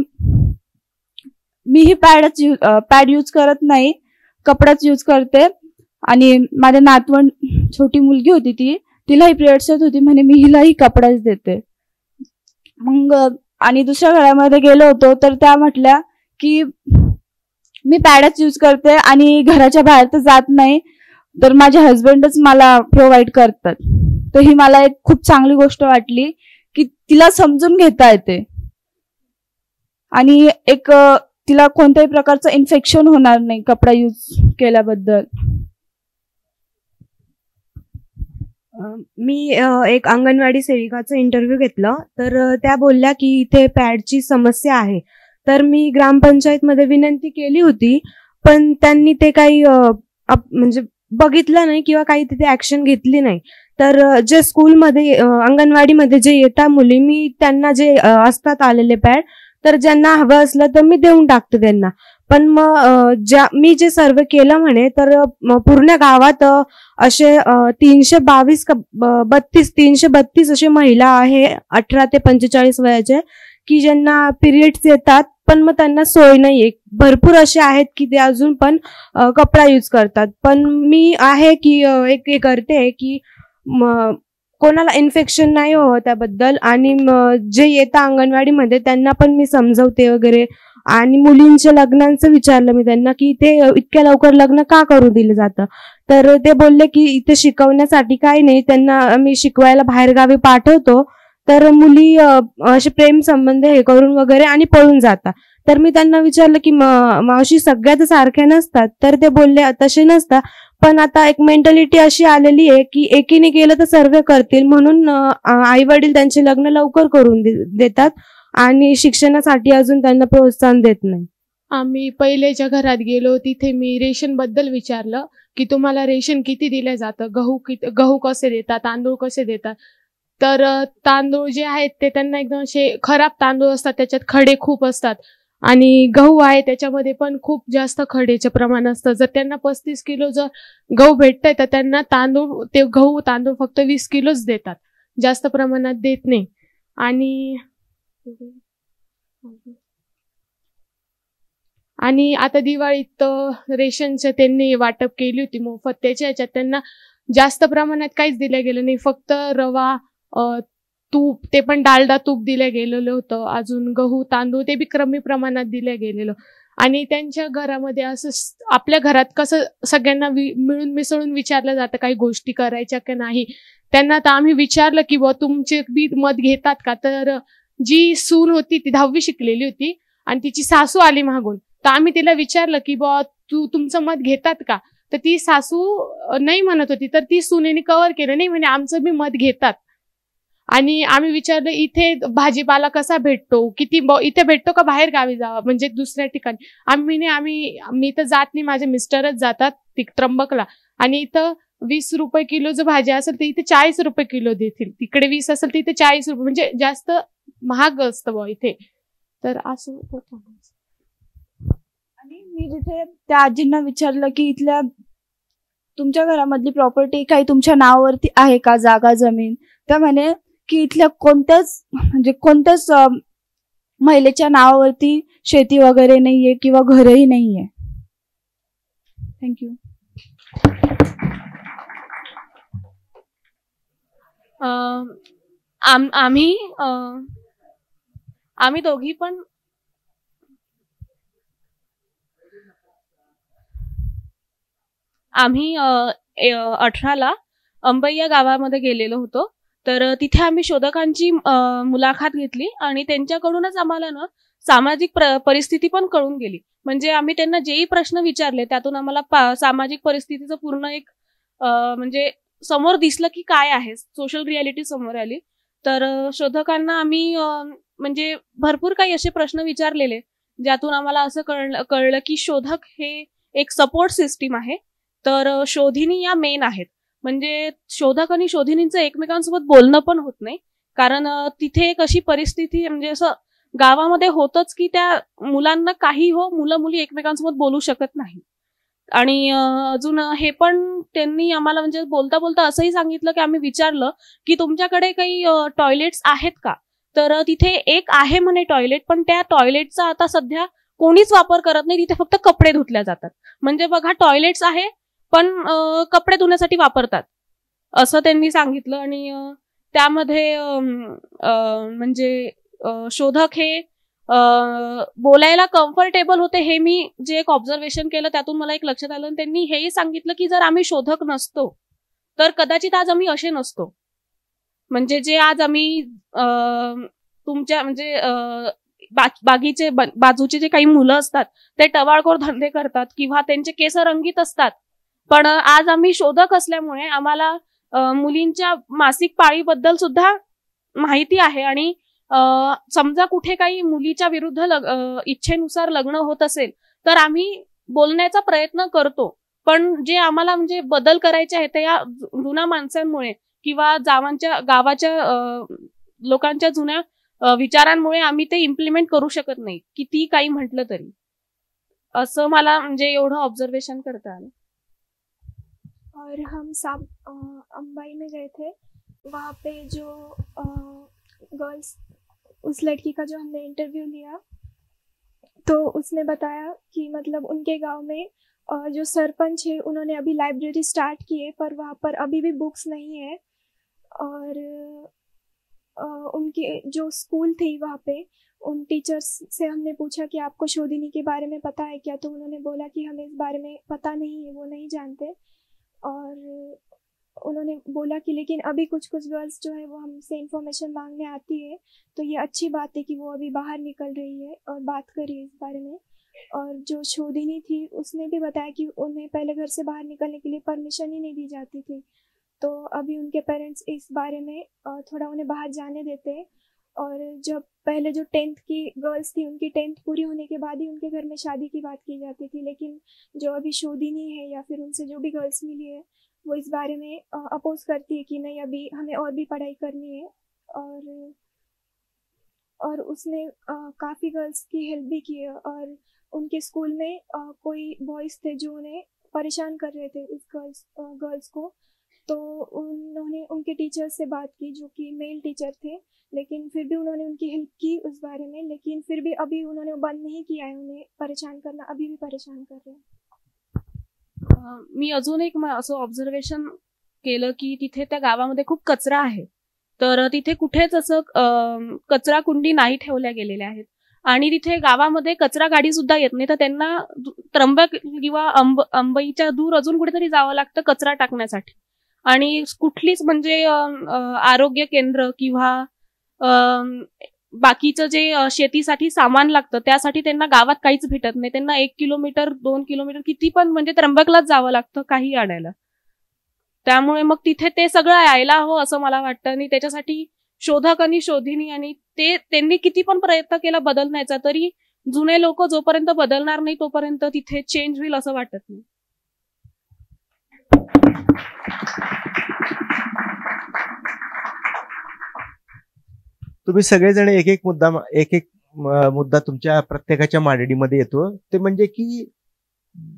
[SPEAKER 13] मी ही पॅड यूज करत नाही, कपडाच यूज करते. आणि माझ्या नातवंड छोटी मुलगी होती तिलाही पिरियड्स येत होती, म्हणे मी हिलाही कपडाच देते. मग आणि दुसऱ्या घरामध्ये गेलो होतो तर त्या म्हटल्या की मी पॅडच यूज करते आणि घराच्या बाहेर तर जात नाही, तर माझे हस्बंडच मला प्रोव्हाइड करतात. तर ही मला एक खूप चांगली गोष्ट वाटली की तिला समजून घेता येते आणि एक तिला कोणत्याही प्रकारचं इन्फेक्शन होणार नाही कपडा यूज केल्याबद्दल.
[SPEAKER 14] मी एक अंगणवाडी सेविकाचा इंटरव्ह्यू घेतला, तर त्या बोलल्या की इथे पॅडची समस्या आहे. तर मी ग्रामपंचायतमध्ये विनंती केली होती, पण त्यांनी ते काही म्हणजे बघितलं नाही किंवा काही तिथे ऍक्शन घेतली नाही. तर जे स्कूलमध्ये अंगणवाडीमध्ये जे येतात मुली, मी त्यांना जे असतात आलेले पॅड, तर ज्यांना हवं असलं तर मी देऊन टाकते त्यांना. पण मग मी जे सर्वे केलं म्हणे, तर पूर्ण गावात असे 332 असे महिला आहे 18 ते 45 वयाचे, की ज्यांना पिरियड्स येतात, पण मग त्यांना सोय नाहीये. भरपूर असे आहेत की ते अजून पण कपडा यूज करतात. पण मी आहे की एक करते की कोणाला इन्फेक्शन नाही हो त्याबद्दल. आणि जे येतात अंगणवाडीमध्ये त्यांना पण मी समजवते वगैरे. आणि मुलींच्या लग्नांचं विचारलं मी त्यांना की ते इतक्या लवकर लग्न का करू दिलं जातं. तर ते बोलले की इथे शिकवण्यासाठी काही नाही, त्यांना आम्ही शिकवायला बाहेरगावी पाठवतो, तर मुली असे प्रेम संबंध हे करून वगैरे आणि पळून जातात. तर मी त्यांना विचारलं की मावशी सगळ्याच सारख्या नसतात. तर ते बोलले तसे नसतात, पण आता एक मेंटॅलिटी अशी आलेली आहे की एकीने केलं तर सर्व करतील, म्हणून आई वडील त्यांचे लग्न लवकर करून देतात आणि शिक्षणासाठी अजून त्यांना प्रोत्साहन देत नाही.
[SPEAKER 7] आम्ही पहिलेच्या घरात गेलो, तिथे मी रेशन बद्दल विचारलं की तुम्हाला रेशन किती दिलं जातं, गहू कसे देतात, तांदूळ कसे देतात. तर तांदूळ जे आहेत ते त्यांना एकदम असे खराब तांदूळ असतात, त्याच्यात खडे खूप असतात. आणि गहू आहे त्याच्यामध्ये पण खूप जास्त खडेचं प्रमाण असतं. जर त्यांना 35 किलो जर गहू भेटतंय तर त्यांना तांदूळ फक्त 20 किलोच देतात, जास्त प्रमाणात देत नाही. आणि आता दिवाळीत रेशनचं त्यांनी वाटप केली होती मोफत, त्याच्या ह्याच्यात त्यांना जास्त प्रमाणात काहीच दिलं गेलं नाही, फक्त रवा, तूप, ते पण डालडा तूप दिलं गेलेलं होतं. अजून गहू तांदूळ ते बी कमी प्रमाणात दिलं गेलेलं. आणि त्यांच्या घरामध्ये असं आपल्या घरात कसं सगळ्यांना मिळून मिसळून विचारलं जातं काही गोष्टी करायच्या की नाही. त्यांना तर आम्ही विचारलं की बुवा तुमचे बी मत घेतात का. तर जी सून होती ती 10वी शिकलेली होती आणि तिची सासू आली मागून, तर आम्ही तिला विचारलं की बुवा तुमचं मत घेतात का. तर ती सासू नाही म्हणत होती, तर ती सुनेने कव्हर केलं, नाही म्हणे आमचं बी मत घेतात. आणि आम्ही विचारलं इथे भाजीपाला कसा भेटतो, किती इथे भेटतो का बाहेर गावी जावा म्हणजे दुसऱ्या ठिकाणी. मी तर जात नाही, माझे मिस्टरच जातात त्र्यंबकला. आणि इथं 20 रुपये किलो जर भाजी असेल तर इथे 40 रुपये किलो देतील, तिकडे 20 असेल तर इथे 40 रुपये, म्हणजे जास्त महाग असतं बुवा इथे. तर असं होतं.
[SPEAKER 13] आणि मी जिथे त्या आजींना विचारलं की इथल्या तुमच्या घरामधली प्रॉपर्टी काही तुमच्या नावावरती आहे का, जागा जमीन. त्या म्हणे की इथल्या कोणत्याच महिलेच्या नावावरती शेती वगैरे नाहीये किंवा घरही नाहीये. थँक्यू.
[SPEAKER 15] आम्ही दोघी पण आम्ही 18ला अंबई या गावामध्ये गेलेलो होतो. तर तिथे आम्ही शोधकांची मुलाखत घेतली आणि त्यांच्याकडूनच आम्हाला ना सामाजिक परिस्थिती पण कळून गेली. म्हणजे आम्ही त्यांना जेही प्रश्न विचारले त्यातून आम्हाला सामाजिक परिस्थितीचं पूर्ण एक म्हणजे समोर दिसलं की काय आहे, सोशल रियालिटी समोर आली. तर शोधकांना आम्ही म्हणजे भरपूर काही असे प्रश्न विचारलेले ज्यातून आम्हाला असं कळलं की शोधक हे एक सपोर्ट सिस्टीम आहे. तर शोधिनी या मेन आहेत. म्हणजे शोधक आणि शोधिनींचं एकमेकांसोबत बोलणं पण होत नाही, कारण तिथे एक अशी परिस्थिती म्हणजे असं गावामध्ये होतच की त्या मुलांना काही हो, मुलं मुली एकमेकांसोबत बोलू शकत नाही. आणि अजून हे पण त्यांनी आम्हाला म्हणजे बोलता बोलता असंही सांगितलं की आम्ही विचारलं की तुमच्याकडे काही टॉयलेट्स आहेत का. तर तिथे एक आहे म्हणे टॉयलेट, पण त्या टॉयलेटचा आता सध्या कोणीच वापर करत नाही. तिथे फक्त कपडे धुतल्या जातात. म्हणजे बघा, टॉयलेट्स आहे पण कपडे धुण्यासाठी वापरतात असं त्यांनी सांगितलं. आणि त्यामध्ये म्हणजे शोधक हे बोलायला कम्फर्टेबल होते. हे मी जे एक ऑब्झर्वेशन केलं त्यातून मला एक लक्षात आलं. त्यांनी हेही सांगितलं की जर आम्ही शोधक नसतो तर कदाचित आज आम्ही असे नसतो. म्हणजे जे आज आम्ही तुमच्या म्हणजे बाजूचे जे काही मुलं असतात ते टवाळखोर धंदे करतात किंवा त्यांचे केस रंगीत असतात, पण आज आम्ही शोधक असल्यामुळे आम्हाला मुलींच्या मासिक पाळीबद्दल सुद्धा माहिती आहे. आणि समजा कुठे काही मुलीच्या विरुद्ध इच्छेनुसार लग्न होत असेल तर आम्ही बोलण्याचा प्रयत्न करतो. पण जे आम्हाला म्हणजे बदल करायचे आहे ते या जुन्या माणसांमुळे किंवा गावाच्या लोकांच्या जुन्या विचारांमुळे आम्ही ते इम्प्लिमेंट करू शकत नाही, किती काही म्हटलं तरी. असं मला म्हणजे एवढं ऑब्झर्वेशन करता आलं.
[SPEAKER 16] और हम सब अंबाई में गए थे. वहाँ पे जो गर्ल्स, उस लड़की का जो हमने इंटरव्यू लिया तो उसने बताया कि मतलब उनके गांव में जो सरपंच है उन्होंने अभी लाइब्रेरी स्टार्ट की है पर वहाँ पर अभी भी बुक्स नहीं है. और उनके जो स्कूल थी वहाँ पे उन टीचर्स से हमने पूछा कि आपको शोधिनी के बारे में पता है क्या, तो उन्होंने बोला कि हमें इस बारे में पता नहीं है, वो नहीं जानते. और उन्होंने बोला कि लेकिन अभी कुछ गर्ल्स जो है वो हमसे इंफॉर्मेशन मांगने आती है, तो ये अच्छी बात है कि वो अभी बाहर निकल रही है और बात कर रही है इस बारे में. और जो शोधिनी थी उसने भी बताया कि उन्हें पहले घर से बाहर निकलने के लिए परमिशन ही नहीं दी जाती थी, तो अभी उनके पेरेंट्स इस बारे में थोड़ा उन्हें बाहर जाने देते हैं. और जब पहले जो 10th की गर्ल्स थी उनकी 10th पूरी होने के बाद ही उनके घर में शादी की बात की जाती थी, लेकिन जो अभी शोधिनी है या फिर उनसे जो भी गर्ल्स मिली है वो इस बारे में अपोज करती है कि नहीं, अभी हमें और भी पढ़ाई करनी है. और उसने काफ़ी गर्ल्स की हेल्प भी की है. और उनके स्कूल में कोई बॉयज़ थे जो उन्हें परेशान कर रहे थे उस गर्ल्स को, तो उन्होंने उनके टीचर से बात की जो कि मेल टीचर थे, लेकिन फिर भी उन्होंने उनकी हेल्प की उस बारे में. लेकिन फिर भी अभी उन्होंने बंद नहीं किया है उन्हें परेशान करना, अभी भी परेशान कर रहे हैं.
[SPEAKER 15] मी अजून एक असं ऑब्झर्वेशन केलं की तिथे त्या गावामध्ये खूप कचरा आहे. तर तिथे कुठेच असं कचरा कुंडी नाही ठेवल्या गेलेल्या आहेत. आणि तिथे गावामध्ये कचरा गाडी सुद्धा येत नाही, तर त्यांना त्र्यंबक किंवा अंबईच्या दूर अजून कुठेतरी जावं लागतं कचरा टाकण्यासाठी. आणि कुठलीच म्हणजे आरोग्य केंद्र किंवा बाकीचं जे शेतीसाठी सामान लागतं त्यासाठी त्यांना गावात काहीच भेटत नाही. त्यांना 1 किलोमीटर 2 किलोमीटर किती पण म्हणजे त्र्यंबकलाच जावं लागतं काही आणायला. त्यामुळे मग तिथे ते सगळं यायला हवं असं मला वाटतं. आणि त्याच्यासाठी शोधक आणि शोधिनी आणि त्यांनी किती पण प्रयत्न केला बदलण्याचा, तरी जुने लोक जोपर्यंत बदलणार नाही तोपर्यंत तिथे चेंज होईल असं वाटत नाही.
[SPEAKER 17] तुम्ही सगळेजण एक एक मुद्दा तुमच्या प्रत्येकाच्या मांडणीमध्ये येतो, ते म्हणजे की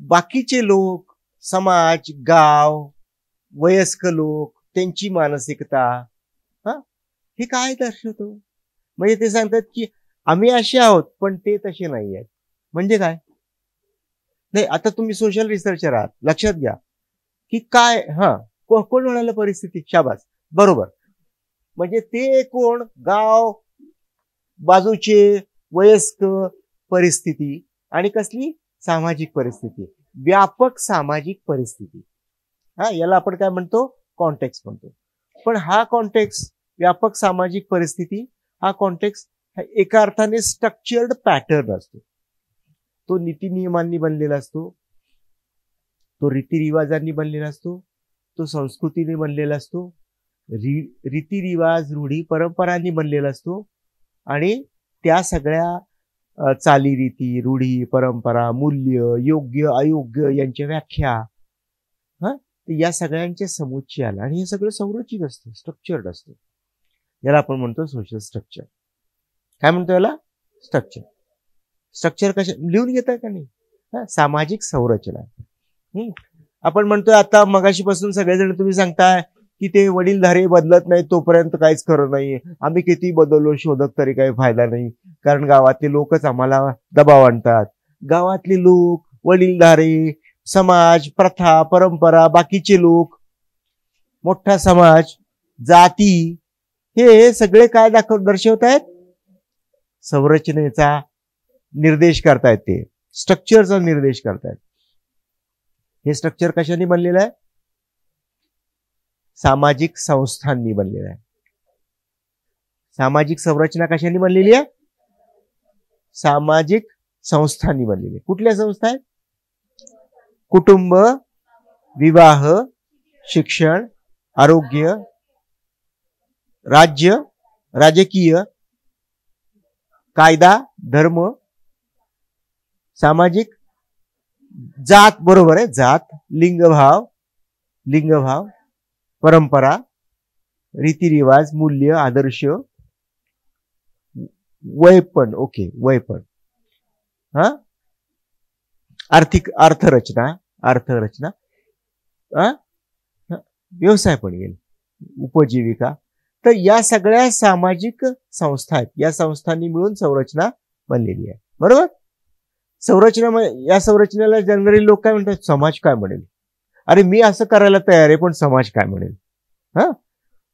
[SPEAKER 17] बाकीचे लोक, समाज, गाव, वयस्क लोक, त्यांची मानसिकता, हे काय दर्शवतो. म्हणजे ते सांगतात की आम्ही असे आहोत पण ते तसे नाही आहेत. म्हणजे काय? नाही, आता तुम्ही सोशल रिसर्चर आहात, लक्षात घ्या की काय कोण म्हणाल परिस्थिती, शाबास, बरोबर. म्हणजे ते कोण, गाव, बाजूचे वयस्क परिस्थिती आणि कसली सामाजिक परिस्थिती, व्यापक सामाजिक परिस्थिती. याला आपण काय म्हणतो, कॉन्टेक्स्ट म्हणतो. पण हा कॉन्टेक्स्ट, व्यापक सामाजिक परिस्थिती, हा कॉन्टेक्स्ट एका अर्थाने स्ट्रक्चर्ड पॅटर्न असतो. तो नीती नियमांनी बनलेला असतो, तो रीतिरिवाजांनी बनलेला असतो, तो संस्कृतीने बनलेला असतो, रीतिरिवाज, रूढी, परंपरांनी बनलेला असतो. आणि त्या सगळ्या चालीरीती, रूढी, परंपरा, मूल्य, योग्य अयोग्य यांच्या व्याख्या, या सगळ्यांच्या समुच्चयाला, आणि हे सगळं संरचित असतं, स्ट्रक्चर्ड असतं. याला आपण म्हणतो सोशल स्ट्रक्चर. काय म्हणतो याला? स्ट्रक्चर. स्ट्रक्चर कशा लिहून घेताय का नाही? सामाजिक संरचना. आपण म्हणतोय आता मगाशीपासून सगळेजण तुम्ही सांगताय की ते वडीलधारे बदलत नाही तोपर्यंत काहीच खरं नाही, आम्ही किती बदललो शोधक तरी काही फायदा नाही, कारण गावातले लोकच आम्हाला दबाव आणतात. गावातले लोक, वडीलधारे, समाज, प्रथा, परंपरा, बाकीचे लोक, मोठा समाज, जाती, हे सगळे काय दर्शवतायत? संरचनेचा निर्देश करतायत, ते स्ट्रक्चरचा निर्देश करतायत. हे स्ट्रक्चर कशाने बनलेलं आहे? सामाजिक संस्थांनी बनलेलं आहे. सामाजिक संरचना कशाने बनलेली आहे? सामाजिक संस्थांनी बनलेली. कुठल्या संस्था आहेत? कुटुंब, विवाह, शिक्षण, आरोग्य, राज्य, राजकीय, कायदा, धर्म, सामाजिक, जात, बरोबर आहे, जात, लिंगभाव, परंपरा, रीतिरिवाज, मूल्य, आदर्श, वय पण, ओके, वय पण, आर्थिक अर्थरचना, व्यवसाय पण येईल, उपजीविका. तर या सगळ्या सामाजिक संस्था आहेत, या संस्थांनी मिळून संरचना बनलेली आहे. बरोबर? संरचना, या संरचनेला जनरली लोक काय म्हणतात? समाज काय म्हणेल. अरे मी असं करायला तयार आहे, पण समाज काय म्हणेल.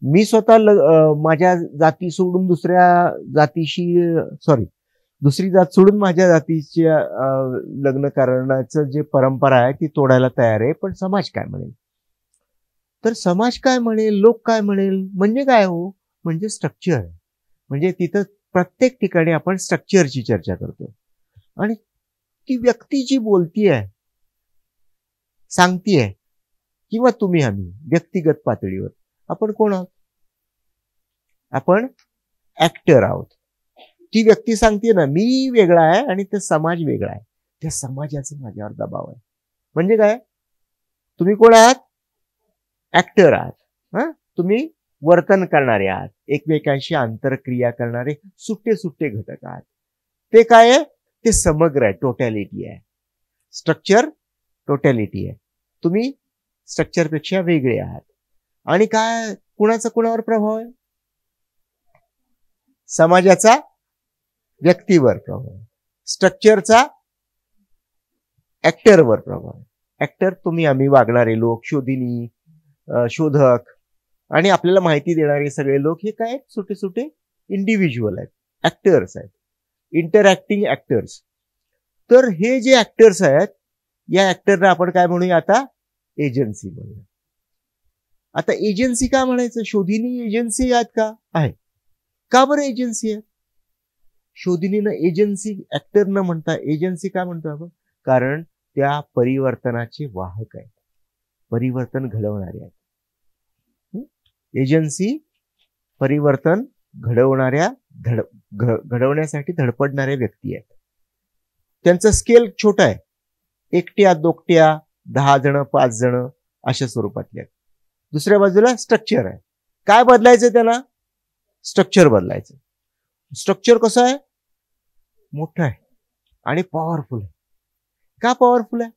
[SPEAKER 17] मी स्वतः माझ्या जाती सोडून दुसरी जात सोडून माझ्या जातीच्या लग्न करण्याचं जे परंपरा आहे ती तोडायला तयार आहे, पण समाज काय म्हणेल. तर समाज काय म्हणेल, लोक काय म्हणेल, म्हणजे काय हो, म्हणजे स्ट्रक्चर. म्हणजे तिथं प्रत्येक ठिकाणी आपण स्ट्रक्चरची चर्चा करतो. आणि ती व्यक्ती जी बोलतीये, सांगतीये, किंवा तुम्ही आम्ही व्यक्तिगत पातळीवर आपण कोण आहोत? आपण ऍक्टर आहोत. ती व्यक्ती सांगते ना मी वेगळा आहे आणि ते समाज वेगळा आहे, त्या समाजाचा माझ्यावर दबाव आहे. म्हणजे काय? तुम्ही कोण आहात? ऍक्टर आहात. तुम्ही वर्तन करणारे आहात, एकमेकांशी आंतरक्रिया करणारे सुट्टे घटक आहात. ते काय आहे? ते समग्र आहे, टोटॅलिटी आहे. स्ट्रक्चर टोटॅलिटी आहे. तुम्ही स्ट्रक्चरपेक्षा वेगळे आहात. आणि काय, कुणाचा कुणावर प्रभाव आहे? समाजाचा व्यक्तीवर प्रभाव आहे, स्ट्रक्चरचा ऍक्टरवर प्रभाव आहे. ऍक्टर तुम्ही आम्ही वागणारे लोक, शोधिनी, शोधक आणि आपल्याला माहिती देणारे सगळे लोक, हे काय छोटे इंडिव्हिज्युअल आहेत, ऍक्टर्स आहेत, इंटरॅक्टिंग ऍक्टर्स. तर हे जे ऍक्टर्स आहेत, या ऍक्टरना आपण काय म्हणूया आता? एजन्सी म्हणूया. आता एजन्सी का म्हणायचं? शोधिनी एजन्सी आहेत का? आहे. का बरं एजन्सी आहे? शोधिनीनं एजन्सी, ऍक्टर न म्हणता एजन्सी का म्हणतो आपण? कारण त्या परिवर्तनाचे वाहक आहेत, परिवर्तन घडवणारे आहेत. एजन्सी परिवर्तन घडवण्यासाठी धडपडणाऱ्या व्यक्ती आहेत. त्यांचं स्केल छोटा आहे, एकट्या, दोकट्या, 10 जण, 5 जण अशा स्वरूपातले आहेत. दुसऱ्या बाजूला स्ट्रक्चर आहे. काय बदलायचं त्यांना? स्ट्रक्चर बदलायचं. स्ट्रक्चर कसं आहे? मोठं आहे आणि पॉवरफुल आहे. का पॉवरफुल आहे?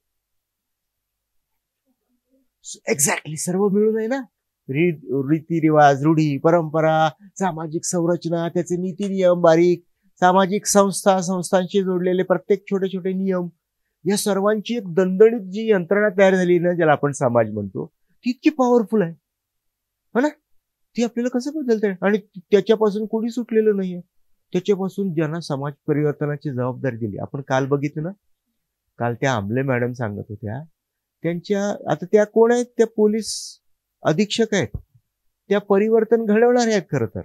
[SPEAKER 17] एक्झॅक्टली, सर्व मिळून आहे ना. रीतिरिवाज, रूढी, परंपरा, सामाजिक संरचना, त्याचे नीती नियम बारीक सामाजिक संस्थांशी जोडलेले प्रत्येक छोटे छोटे नियम, या सर्वांची एक दणदणीत जी यंत्रणा तयार झाली ना, ज्याला आपण समाज म्हणतो, ती इतकी पॉवरफुल आहे हो ना. ती आपल्याला कसं बदलता येईल, आणि त्याच्यापासून कोणी सुटलेलं नाहीये. त्याच्यापासून ज्यांना समाज परिवर्तनाची जबाबदारी दिली, आपण काल बघितलं ना, काल त्या आंबले मॅडम सांगत होत्या, त्यांच्या आता त्या कोण आहेत, त्या पोलीस अधीक्षक आहेत, त्या परिवर्तन घडवणारे आहेत खरं तर,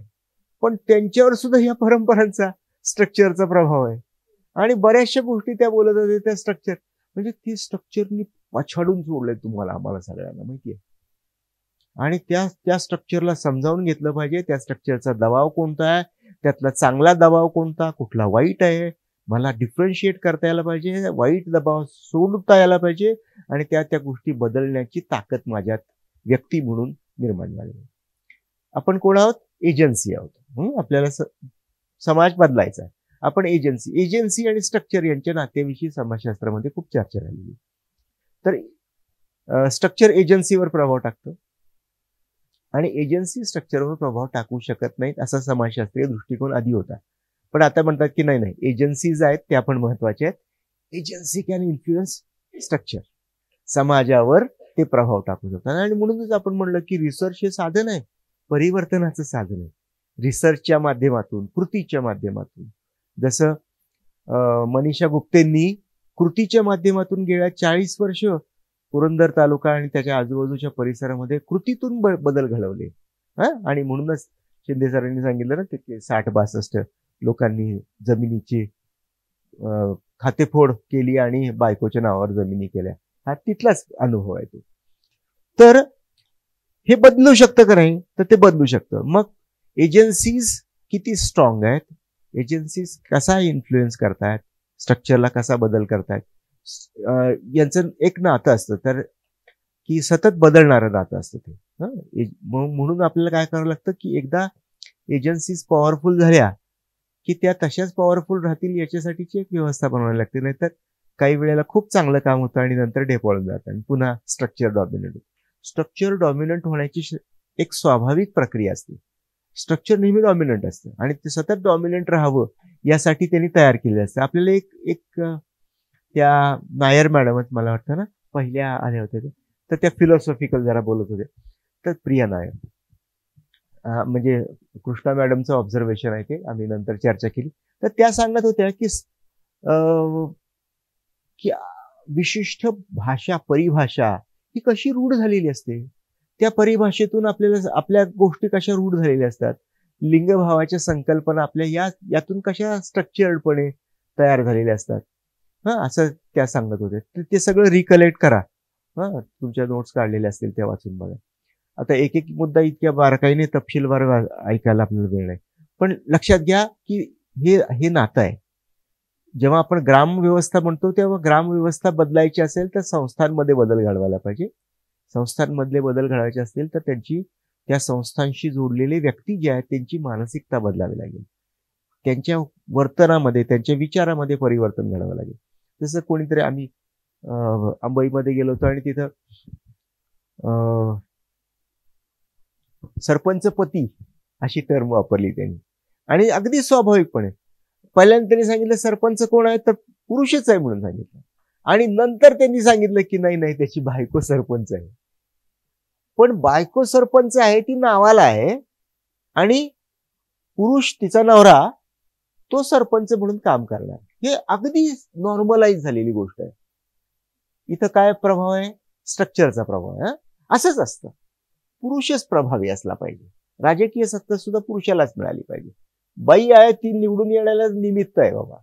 [SPEAKER 17] पण त्यांच्यावर सुद्धा या परंपरांचा स्ट्रक्चरचा प्रभाव आहे. आणि बऱ्याचशा गोष्टी त्या बोलत होत्या, त्या स्ट्रक्चर म्हणजे ती स्ट्रक्चरनी पछाडून सोडलंय तुम्हाला, आम्हाला सगळ्यांना माहितीये. आणि त्या स्ट्रक्चरला समजावून घेतलं पाहिजे, त्या स्ट्रक्चरचा दबाव कोणता आहे, त्यातला चांगला दबाव कोणता, कुठला वाईट आहे, मला डिफरन्शिएट करता यायला पाहिजे, वाईट दबाव सोडता यायला पाहिजे, आणि त्या गोष्टी बदलण्याची ताकद माझ्यात व्यक्ती म्हणून निर्माण झाली. आपण कोण आहोत? एजन्सी आहोत. आपल्याला समाज बदलायचा आहे. आपण एजन्सी आणि स्ट्रक्चर यांच्या नात्याविषयी समाजशास्त्रामध्ये खूप चर्चा झालेली. तर स्ट्रक्चर एजन्सीवर प्रभाव टाकतं आणि एजन्सी स्ट्रक्चरवर प्रभाव टाकू शकत नाहीत, असा समाजशास्त्रीय दृष्टिकोन आधी होता. पण आता म्हणतात की नाही, एजन्सीज आहेत त्या पण महत्वाच्या आहेत. एजन्सी कॅन इन्फ्लुएन्स स्ट्रक्चर, समाजावर ते प्रभाव टाकू शकतात. आणि म्हणूनच आपण म्हणलं की रिसर्च हे साधन आहे, परिवर्तनाचं साधन आहे. रिसर्चच्या माध्यमातून, कृतीच्या माध्यमातून, जसं मनीषा गुप्तेंनी कृतीच्या माध्यमातून गेल्या 40 वर्ष पुरंदर तालुका आणि त्याच्या आजूबाजूच्या परिसरामध्ये कृतीतून बदल घडवले. आणि म्हणूनच शिंदे सरांनी सांगितलं ना, ते 60-62 लोकांनी जमिनीची खातेफोड केली आणि बायकोच्या नावावर जमिनी केल्या. हा तिथलाच अनुभव आहे तो. तर हे बदलू शकतं का नाही? तर ते बदलू शकतं. मग एजन्सीज किती स्ट्रॉंग आहेत, एजन्सीज कसा इन्फ्लुएन्स करतायत, स्ट्रक्चरला कसा बदल करतायत, यांचं एक नातं असतं, तर की सतत बदलणारं नातं असतं ते. म्हणून आपल्याला काय करावं लागतं की एकदा एजन्सीज पॉवरफुल झाल्या की त्या तशाच पॉवरफुल राहतील याच्यासाठीची एक व्यवस्था बनवावी लागते. नाहीतर काही वेळेला खूप चांगलं काम होतं आणि नंतर ढेपाळून जातं आणि पुन्हा स्ट्रक्चर डॉमिनंट होतं. स्ट्रक्चर डॉमिनंट होण्याची एक स्वाभाविक प्रक्रिया असते. स्ट्रक्चर नेहमी डॉमिनंट असतं आणि ते सतत डॉमिनंट राहावं यासाठी त्यांनी तयार केले असते. आपल्याला एक त्या नायर मॅडमच मला वाटतं ना पहिल्या आल्या होत्या, तर त्या फिलॉसॉफिकल जरा बोलत होत्या. तर प्रिया नायर म्हणजे कृष्णा मॅडमचं ऑब्झर्वेशन आहे ते, आम्ही नंतर चर्चा केली. तर त्या सांगत होत्या की विशिष्ट भाषा, परिभाषा ही कशी रूढ झालेली असते. त्या परिभाषेतून आपल्याला आपल्या गोष्टी कशा रूढ झालेल्या असतात. लिंगभावाच्या संकल्पना आपल्या यातून कशा स्ट्रक्चर्डपणे तयार झालेल्या असतात. असं त्या सांगत होते. ते सगळं रिकलेक्ट करा. तुमच्या नोट्स काढलेल्या असतील त्या वाचून बघा. आता एक मुद्दा इतक्या बारकाईने तपशीलवार ऐकायला आपल्याला वेळ नाही, पण लक्षात घ्या की हे नातं आहे. जेव्हा आपण ग्रामव्यवस्था म्हणतो तेव्हा ग्रामव्यवस्था बदलायची असेल तर संस्थांमध्ये बदल घडवायला पाहिजे. संस्थांमधले बदल घडवायचे असतील तर त्या संस्थांशी जोडलेले व्यक्ती जे आहेत त्यांची मानसिकता बदलावी लागेल. त्यांच्या वर्तनामध्ये, त्यांच्या विचारामध्ये परिवर्तन घडावं लागेल. जसं कोणीतरी आम्ही अंबईमध्ये गेलो होतो आणि तिथं सरपंच पती अशी टर्म वापरली त्यांनी आणि अगदी स्वाभाविकपणे. पहिल्यांदा त्यांनी सांगितलं सरपंच कोण आहे, तर पुरुषच आहे म्हणून सांगितलं. आणि नंतर त्यांनी सांगितलं की नाही त्याची बायको सरपंच आहे. पण बायको सरपंच आहे ती नावाला आहे आणि पुरुष तिचा नवरा तो सरपंच म्हणून काम करणार. हे अगदी नॉर्मलाइज झालेली गोष्ट आहे. इथं काय प्रभाव आहे? स्ट्रक्चरचा प्रभाव आहे. असंच असतं. पुरुषच प्रभावी असला पाहिजे. राजकीय सत्ता सुद्धा पुरुषालाच मिळाली पाहिजे. बाई आहे ती निवडून येण्याला निमित्त आहे बाबा.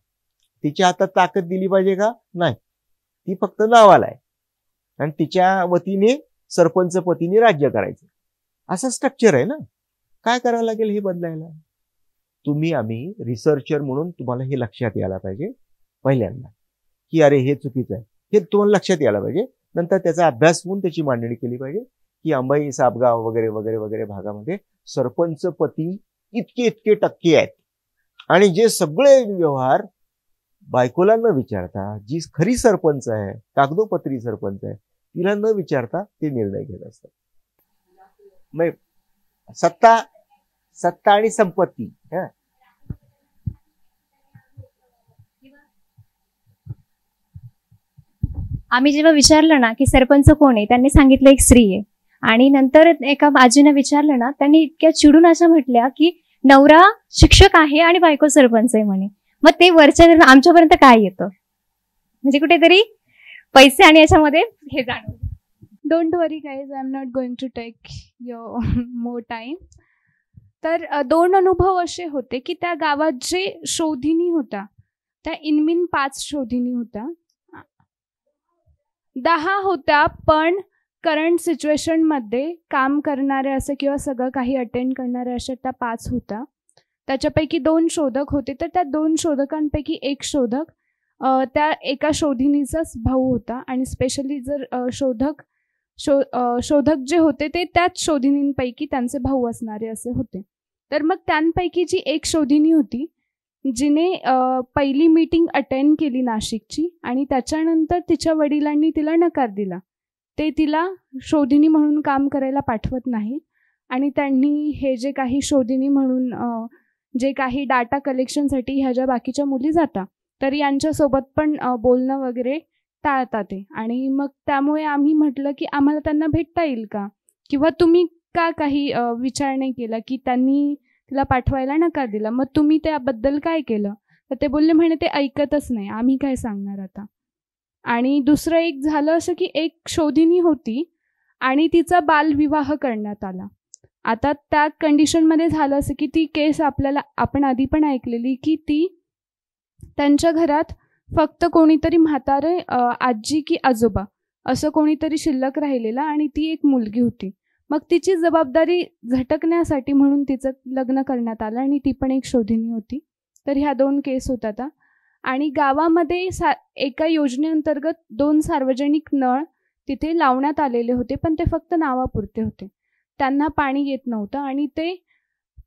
[SPEAKER 17] तिच्या हातात ताकद दिली पाहिजे का? नाही. ती फक्त नावाला आहे आणि तिच्या वतीने सरपंच पतीने राज्य करायचं असं स्ट्रक्चर आहे ना. काय करावं लागेल हे बदलायला? आम्ही रिसर्चर म्हणून तुम्हाला हे लक्षात यायला पाहिजे पहिल्यांदा की अरे हे चुकीचं आहे, हे तुम्हाला लक्षात यायला पाहिजे. नंतर त्याचा अभ्यास होऊन त्याची मांडणी केली पाहिजे की अंबाई, साबगाव वगैरे वगैरे वगैरे भागामध्ये सरपंच पती इतके टक्के आहेत आणि जे सगळे व्यवहार बायकोला न विचारता, जी खरी सरपंच आहे, कागदोपत्री सरपंच आहे, तिला न विचारता ते निर्णय घेत असतात. सत्ता आणि संपत्ती
[SPEAKER 11] आम्ही जेव्हा विचारलं ना की सरपंच कोण आहे, त्यांनी सांगितलं एक स्त्री आहे. आणि नंतर एका आजीनं विचारलं ना, त्यांनी इतक्या चिडून अशा म्हटल्या की नवरा शिक्षक आहे आणि बायको सरपंच आहे म्हणे. मग ते वरच्या आमच्यापर्यंत काय येतं, म्हणजे कुठेतरी पैसे आणि याच्यामध्ये हे जाणवलं.
[SPEAKER 18] Don't worry guys, I am not going to take your more time. तर 2 अनुभव असे होते की त्या गावात जे शोधिनी होता त्या इनमीन 5 शोधिनी होत्या. 10 होत्या, पण करंट सिच्युएशनमध्ये काम करणारे असं किंवा सगळं काही अटेंड करणारे अशा त्या 5 होत्या. त्याच्यापैकी 2 शोधक होते. तर त्या 2 शोधकांपैकी एक शोधक त्या एका शोधिनीचाच भाऊ होता. आणि स्पेशली जर शोधक जे होते ते त्याच शोधिनींपैकी त्यांचे भाऊ असणारे असे होते. तर मग त्यांपैकी जी एक शोधिनी होती जिने पहिली मीटिंग अटेंड केली नाशिकची, आणि त्याच्यानंतर तिच्या वडिलांनी तिला नकार दिला. ते तिला शोधिनी म्हणून काम करायला पाठवत नाहीत. आणि त्यांनी हे जे काही शोधिनी म्हणून जे काही डाटा कलेक्शनसाठी ह्या ज्या बाकीच्या मुली जातात, तर यांच्यासोबत पण बोलणं वगैरे टाळतात ते. आणि मग त्यामुळे आम्ही म्हटलं की आम्हाला त्यांना भेटता येईल का, किंवा तुम्ही का काही विचार नाही केला की त्यांनी तिला पाठवायला नकार दिला, मग तुम्ही त्याबद्दल काय केलं. तर ते बोलले म्हणे ते ऐकतच नाही, आम्ही काय सांगणार आता. आणि दुसरं एक झालं असं की एक शोधिनी होती आणि तिचा बालविवाह करण्यात आला. आता त्या कंडिशनमध्ये झालं असं की ती केस आपण आधी पण ऐकलेली की ती त्यांच्या घरात फक्त कोणीतरी म्हातारे आजी की आजोबा असं कोणीतरी शिल्लक राहिलेलं, आणि ती एक मुलगी होती. मग तिची जबाबदारी झटकण्यासाठी म्हणून तिचं लग्न करण्यात आलं, आणि ती पण एक शोधिनी होती. तर ह्या 2 केस होतात. आणि गावामध्ये एका योजनेअंतर्गत 2 सार्वजनिक नळ तिथे लावण्यात आलेले होते, पण ते फक्त नावापुरते होते. त्यांना पाणी येत नव्हतं आणि ते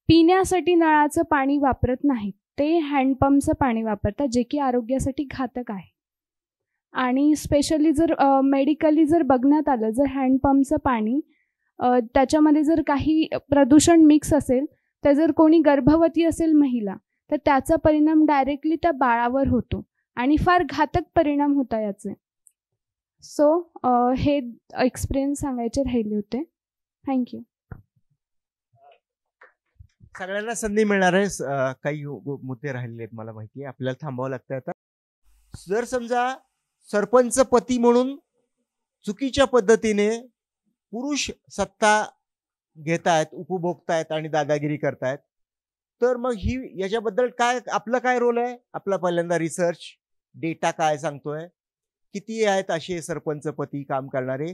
[SPEAKER 18] पिण्यासाठी नळाचं पाणी वापरत नाहीत, ते हँडपंपचं पाणी वापरतात, जे की आरोग्यासाठी घातक आहे. आणि स्पेशली जर मेडिकली जर बघण्यात आलं, जर हँडपंपचं पाणी त्याच्यामध्ये जर काही प्रदूषण मिक्स असेल, तर जर कोणी गर्भवती असेल महिला, तर त्याचा परिणाम डायरेक्टली त्या बाळावर होतो आणि फार घातक परिणाम होता याचे. सो हे एक्सपिरियन्स सांगायचे राहिले होते. थँक्यू.
[SPEAKER 17] सगळ्यांना संधी मिळणार आहे. काही मुद्दे राहिलेले आहेत मला माहिती आहे, आपल्याला थांबावं लागतं. आता जर समजा सरपंच पती म्हणून चुकीच्या पद्धतीने पुरुष सत्ता घेतायत, उपभोगतायत आणि दादागिरी करतायत, तर मग याच्याबद्दल काय आपलं काय रोल आहे? आपला पहिल्यांदा रिसर्च डेटा काय सांगतोय, किती आहेत असे सरपंच पती काम करणारे,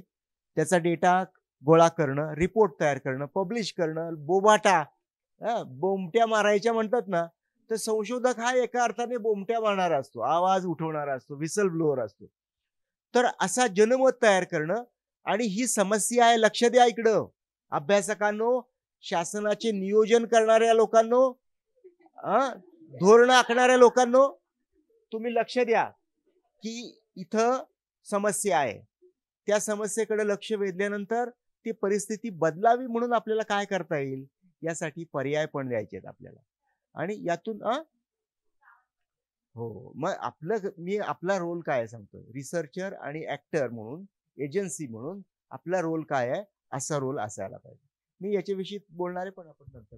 [SPEAKER 17] त्याचा डेटा गोळा करणं, रिपोर्ट तयार करणं, पब्लिश करणं, बोबाटा बोमट्या मारायच्या म्हणतात ना, तर संशोधक हा एका अर्थाने बोमट्या मारणारा असतो, आवाज उठवणारा असतो, विसल ब्लोअर असतो. तर असा जनमत तयार करणं, आणि ही समस्या आहे, लक्ष द्या इकडं अभ्यासकांनो, शासनाचे नियोजन करणाऱ्या लोकांनो, धोरण आखणाऱ्या लोकांनो, तुम्ही लक्ष द्या की इथं समस्या आहे. त्या समस्येकडे लक्ष वेधल्यानंतर ती परिस्थिती बदलावी म्हणून आपल्याला काय करता येईल यासाठी पर्याय पण द्यायचे आहेत आपल्याला. आणि यातून हो, मग मी आपला रोल काय सांगतो, रिसर्चर आणि ऍक्टर म्हणून, एजन्सी म्हणून आपला रोल काय आहे, असा रोल असायला पाहिजे. मी याच्याविषयी बोलणार आहे, पण आपण नंतर